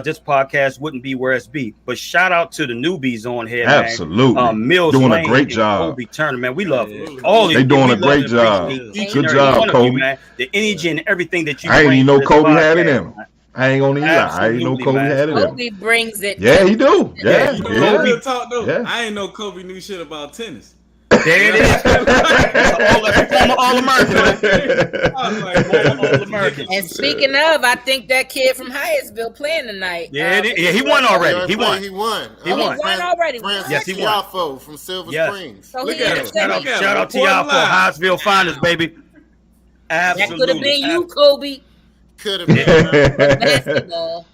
Speaker 1: this podcast wouldn't be where it's be. But shout out to the newbies on here, man.
Speaker 6: Absolutely.
Speaker 1: Mills
Speaker 6: doing
Speaker 1: Lane
Speaker 6: a great job.
Speaker 1: Kobe Turner, man. We love all
Speaker 6: they doing a great job. Good job, Kobe.
Speaker 1: You, man. The energy and everything that you
Speaker 6: I ain't
Speaker 1: bring
Speaker 6: even know
Speaker 1: to this
Speaker 6: Kobe had it
Speaker 1: podcast,
Speaker 6: in him. I ain't gonna lie. I ain't know Kobe had it in him.
Speaker 3: Kobe brings it.
Speaker 6: Yeah, he do. Yeah.
Speaker 2: Real talk, though. Yeah. I ain't know Kobe knew shit about tennis.
Speaker 1: There it is. Former All-American.
Speaker 3: And speaking of, I think that kid from Hyattsville playing tonight.
Speaker 1: Yeah, he won already. He won
Speaker 3: already.
Speaker 1: Yes, he won.
Speaker 4: Tiafo from Silver Springs.
Speaker 3: So
Speaker 2: Look at him.
Speaker 1: Shout out to y'all for Hyattsville Finals, baby. Absolutely.
Speaker 3: That could have been you, Kobe.
Speaker 4: Could have been.
Speaker 3: Basketball.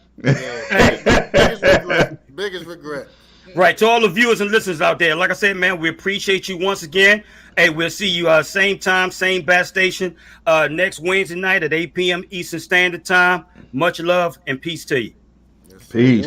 Speaker 4: Biggest regret.
Speaker 1: Right, to all the viewers and listeners out there, like I said, man, we appreciate you once again. Hey, we'll see you same time, same bat station next Wednesday night at 8 p.m. Eastern Standard Time. Much love and peace to you.
Speaker 6: Peace.